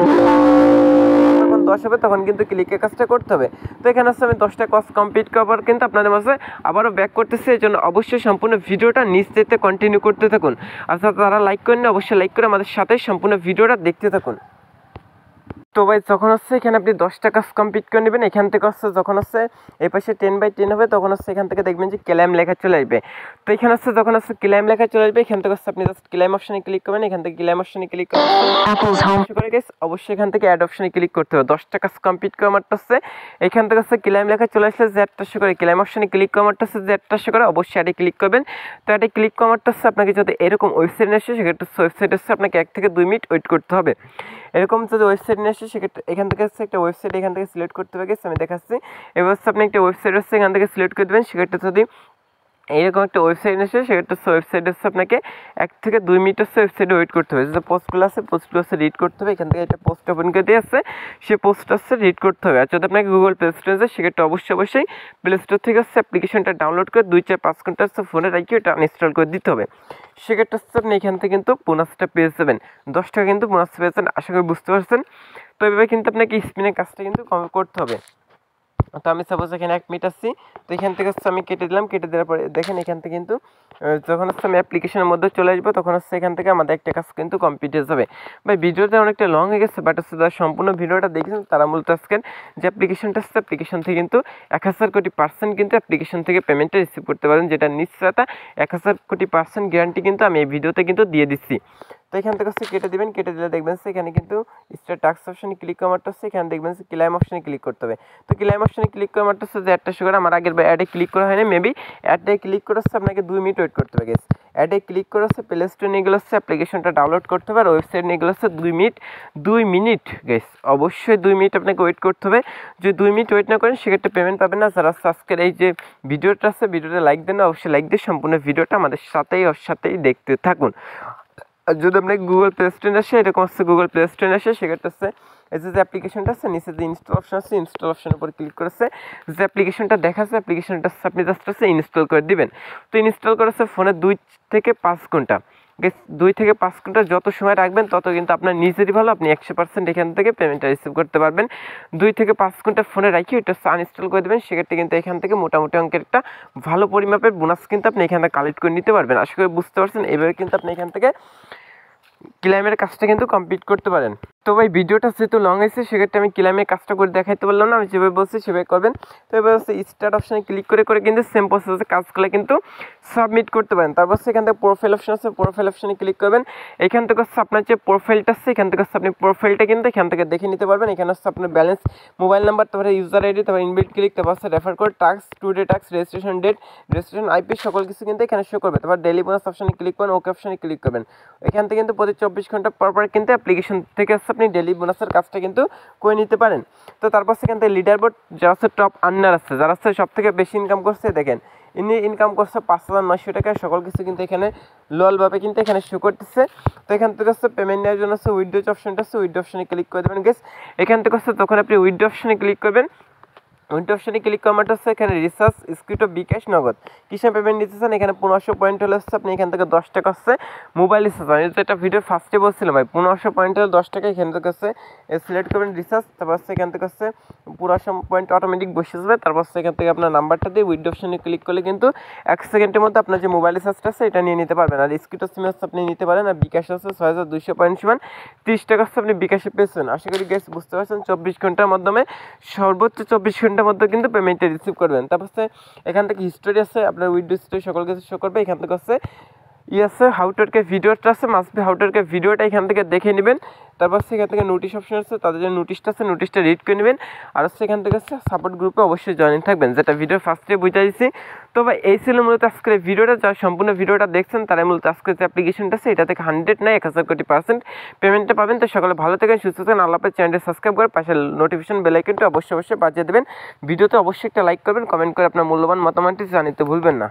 যখন 10 হবে তখন কিন্তু ক্লিকের কাজটা করতে হবে। তো এখানে হচ্ছে আমি 10টা কাজ কমপ্লিট করার পর কিন্তু আপনাদের মাঝে আবারও ব্যাক করতেছি। এই জন্য অবশ্যই সম্পূর্ণ ভিডিওটা নিচ থেকে কন্টিনিউ করতে থাকুন। আচ্ছা তারা লাইক করেন না, অবশ্যই লাইক করে আমাদের সাথে সম্পূর্ণ ভিডিওটা দেখতে থাকুন। তো ভাই যখন হচ্ছে এখানে আপনি 10টা কাজ কমপ্লিট করে নেবেন, এখান থেকে হচ্ছে যখন হচ্ছে এই পাশে 10/10 হবে তখন হচ্ছে এখান থেকে দেখবেন যে ক্লেম লেখা চলে আসবে। তো এখানে হচ্ছে যখন হচ্ছে ক্লেম লেখা চলে আসবে এখান থেকে হচ্ছে আপনি জাস্ট ক্লেম অপশনে ক্লিক করবেন। এখান থেকে ক্লেম অপশনে ক্লিক করবেন। অবশ্যই এখান থেকে অ্যাড অপশনে ক্লিক করতে হবে। 10টা কাজ কমপ্লিট করা মাত্র হচ্ছে এখান থেকে হচ্ছে ক্লেম লেখা চলে আসলে যে অ্যাডটা শো করে, ক্লেম অপশনে ক্লিক করা মাত্র হচ্ছে যে অ্যাডটা শো করে অবশ্যই অ্যাডে ক্লিক করবেন। তো অ্যাডে ক্লিক করা মাত্র হচ্ছে আপনাকে যদি এরকম ওয়েবসাইট আসে সেক্ষেত্রে ওয়েবসাইট হচ্ছে আপনাকে 1 থেকে 2 মিনিট ওয়েট করতে হবে। এরকম যদি ওয়েবসাইট নিয়ে আসে সেক্ষেত্রে এখান থেকে হচ্ছে একটা ওয়েবসাইট এখান থেকে সিলেক্ট করতে হবে। আমি দেখাচ্ছি। এবার হচ্ছে আপনি একটা ওয়েবসাইট হচ্ছে এখান থেকে সিলেক্ট করে দেবেন। সেক্ষেত্রে যদি এইরকম একটা ওয়েবসাইট আসে সেক্ষেত্রে ওয়েবসাইট হচ্ছে আপনাকে 1 থেকে 2 মিনিট হচ্ছে ওয়েবসাইটে ওয়েট করতে হবে। যে পোস্টগুলো আছে পোস্টগুলো হচ্ছে রিড করতে হবে। এখান থেকে একটা পোস্ট ওপেন করে দিয়ে আসছে সেই পোস্টটা হচ্ছে রিড করতে হবে। আর যদি আপনাকে গুগল প্লে স্টোরে যায় সেক্ষেত্রে অবশ্যই প্লে স্টোর থেকে হচ্ছে অ্যাপ্লিকেশনটা ডাউনলোড করে 2-4-5 ঘন্টা হচ্ছে ফোনে রাখি ওটা ইনস্টল করে দিতে হবে। সেক্ষেত্রে হচ্ছে আপনি এখান থেকে কিন্তু বোনাসটা পেয়ে যাবেন। 10 টাকা কিন্তু বোনাস পেয়ে যাবেন। আশা করি বুঝতে পারছেন। তো এভাবে কিন্তু আপনাকে স্পিনের কাজটা কিন্তু করতে হবে। তো আমি সাপোজ এখানে 1 মিনিট আসছি। তো এখান থেকে হচ্ছে আমি কেটে দিলাম। কেটে দেওয়ার পরে দেখেন এখান থেকে কিন্তু যখন হচ্ছে আমি অ্যাপ্লিকেশনের মধ্যে চলে আসবো তখন হচ্ছে এখান থেকে আমাদের একটা কাজ কিন্তু কমপ্লিট হয়ে যাবে। ভাই ভিডিওটা অনেকটা লং হয়ে গেছে, বাট হচ্ছে যারা সম্পূর্ণ ভিডিওটা দেখেছেন তারা মূলত আজকের যে অ্যাপ্লিকেশনটা আসছে অ্যাপ্লিকেশন থেকে কিন্তু 1000 কোটি % কিন্তু অ্যাপ্লিকেশন থেকে পেমেন্টটা রিসিভ করতে পারেন, যেটা নিশ্চয়তা 1000 কোটি % গ্যারান্টি কিন্তু আমি এই ভিডিওতে কিন্তু দিয়ে দিচ্ছি। তো এখান থেকে হচ্ছে কেটে দিবেন। কেটে দিলে দেখবেন এখানে কিন্তু স্টার টাস্ক অপশনে ক্লিক করা মাত্র হচ্ছে এখানে দেখবেন ক্লেম অপশনে ক্লিক করতে হবে। তো ক্লেম অপশনে ক্লিক করা মাত্র হচ্ছে যে অ্যাডটা শো করে আমার আগের অ্যাডে ক্লিক করা হয়নি, মেবি অ্যাডে ক্লিক করে হচ্ছে আপনাকে 2 মিনিট ওয়েট করতে হবে। গেছে অ্যাডে ক্লিক করে হচ্ছে প্লে স্টোর নিয়ে গেলে হচ্ছে অ্যাপ্লিকেশনটা ডাউনলোড করতে হবে আর ওয়েবসাইট নিয়ে গেলে হচ্ছে 2 মিনিট গেছে অবশ্যই 2 মিনিট আপনাকে ওয়েট করতে হবে। যদি 2 মিনিট ওয়েট না করেন সেক্ষেত্রে পেমেন্ট পাবেন না। যারা আজকের এই যে ভিডিওটা আছে ভিডিওটা লাইক দেন না, অবশ্যই লাইক দিয়ে সম্পূর্ণ ভিডিওটা আমাদের সাথেই দেখতে থাকুন। আর যদি আপনাকে গুগল প্লে স্টোরে আসে এরকম হচ্ছে গুগল প্লে স্টোরে আসে সেক্ষেত্রে হচ্ছে এই যে অ্যাপ্লিকেশনটা আছে নিচে যে ইনস্টল অপশন আছে ইনস্টল অপশনের উপর ক্লিক করেছে যে অ্যাপ্লিকেশনটা দেখাচ্ছে অ্যাপ্লিকেশনটা আপনি জাস্ট হচ্ছে ইনস্টল করে দিবেন। তো ইনস্টল করেছে ফোনে 2 থেকে 5 ঘন্টা। 2 থেকে 5 ঘন্টা যত সময় রাখবেন তত কিন্তু আপনার নিজেরই ভালো, আপনি 100% এখান থেকে পেমেন্টটা রিসিভ করতে পারবেন। 2 থেকে 5 ঘন্টা ফোনে রাখি এটা আনইনস্টল করে দেবেন, সেক্ষেত্রে কিন্তু এখান থেকে মোটামুটি অঙ্কের একটা ভালো পরিমাপের বোনাস কিন্তু আপনি এখান থেকে কালেক্ট করে নিতে পারবেন। আশা করি বুঝতে পারছেন, এইভাবে কিন্তু আপনি এখান থেকে ক্লেমের কাজটা কিন্তু কমপ্লিট করতে পারেন। তো ভাই ভিডিওটা যেহেতু লং হয়েছে সেক্ষেত্রে আমি ক্লেমের কাজটা করে দেখাইতে পারলাম না, আমি যেভাবে বলছি সেভাবে করবেন। তো এবার হচ্ছে স্টার্ট অপশানে ক্লিক করে কিন্তু সেম প্রসেসে কাজগুলো কিন্তু সাবমিট করতে পারেন। তারপর হচ্ছে এখান থেকে প্রোফাইল অপশন আছে, প্রোফাইল অপশানে ক্লিক করবেন। এখান থেকে হচ্ছে আপনার যে প্রোফাইলটা আছে এখান থেকে হচ্ছে আপনি প্রোফাইলটা কিন্তু এখান থেকে দেখে নিতে পারবেন। এখানে হচ্ছে আপনার ব্যালেন্স, মোবাইল নাম্বার, তারপরে ইউজার আইডি, তারপর ইনবিল্ট ক্লিক, তারপর হচ্ছে refer code, task, today task, registration date, registration IP, সকল কিছু কিন্তু এখানে শো করবে। তারপর ডেইলি বোনাস অপশানে ক্লিক করবেন, ওকে অপশানে ক্লিক করবেন। এখান থেকে কিন্তু প্রতি 24 ঘন্টা পর কিন্তু অ্যাপ্লিকেশন থেকে হচ্ছে আপনি ডেইলি বোনাসের কাজটা কিন্তু করে নিতে পারেন। তো তারপর সেখান থেকে লিডার বোর্ড যারা হচ্ছে টপ আর্নার আছে, যারা হচ্ছে সব থেকে বেশি ইনকাম করছে, দেখেন ইনি ইনকাম করছে 5,900 টাকা, সকল কিছু কিন্তু এখানে লোয়ালভাবে কিন্তু এখানে শো করতেছে। তো এখান থেকে হচ্ছে পেমেন্ট নেওয়ার জন্য হচ্ছে উইথড্র অপশনটা আছে, উইথড্র অপশনে ক্লিক করে দেবেন গেস। এখান থেকে হচ্ছে তখন আপনি উইথড্র অপশনে ক্লিক করবেন। উইথড্র অপশনে ক্লিক করার হচ্ছে এখানে রিচার্জ, স্ক্রিপ্ট, বিকাশ, নগদ কিসে পেমেন্ট দিতে চান। এখানে 1500 পয়েন্ট হলে হচ্ছে আপনি এখান থেকে 10 টাকা হচ্ছে মোবাইল রিচার্জ, আমি যেটা ভিডিও ফার্স্টে বলছিলাম ভাই 1500 পয়েন্ট হলে 10 টাকা, এখান থেকে হচ্ছে সিলেক্ট করবেন রিচার্জ। তারপর হচ্ছে এখান থেকে হচ্ছে 1500 পয়েন্ট অটোমেটিক বসে যাবে। তারপর হচ্ছে এখান থেকে আপনার নাম্বারটা দিয়ে উইথড্র অপশনে ক্লিক করলে কিন্তু 1 সেকেন্ডের মধ্যে আপনার যে মোবাইল রিচার্জটা আছে এটা নিয়ে নিতে পারবেন। আর স্ক্রিপ্ট সিম হচ্ছে আপনি নিতে পারেন। আর বিকাশ হচ্ছে 6200 পয়েন্ট সমান 30 টাকা হচ্ছে আপনি বিকাশে পেয়েছেন। আশা করি গ্যাস বুঝতে পারছেন, 24 ঘন্টার মাধ্যমে সর্বোচ্চ 24 ঘন্টার মধ্যে কিন্তু পেমেন্ট রিসিভ করবেন। তারপর হচ্ছে এখান থেকে হিস্টোরি আছে, আপনার উইথড্র হিস্টোরি সকল কিছু শো করবে। এখান থেকে হচ্ছে আছে হাউটওয়ার্কের ভিডিওটা আছে, মাস্ট বি হাউটওয়ার্কের ভিডিওটা এখান থেকে দেখে নেবেন। তারপর হচ্ছে এখান থেকে নোটিশ অপশন আছে, তাদের যে নোটিশটা আছে নোটিশটা রিড করে নেবেন। আর হচ্ছে এখান থেকে হচ্ছে সাপোর্ট গ্রুপে অবশ্যই জয়েন থাকবেন, যেটা ভিডিও ফার্স্টে বুঝাই দিচ্ছি। তো ভাই এই ছিল মূলত আজকের ভিডিওটা, যারা সম্পূর্ণ ভিডিওটা দেখছেন তারাই মূলত আজকের যে অ্যাপ্লিকেশনটা আছে এটা থেকে 100 নয় 1000% পেমেন্টটা পাবেন। তো সকলে ভালো থাকেন, সুস্থ থাকেন, আল্লাহ হাফেজ। চ্যানেলটি সাবস্ক্রাইব করে পাশে নোটিফিকেশন বেল আইকনটা অবশ্যই বাজিয়ে দেবেন। ভিডিওতে অবশ্যই একটা লাইক করবেন, কমেন্ট করে আপনার মূল্যবান মতামতটি জানাতে ভুলবেন না।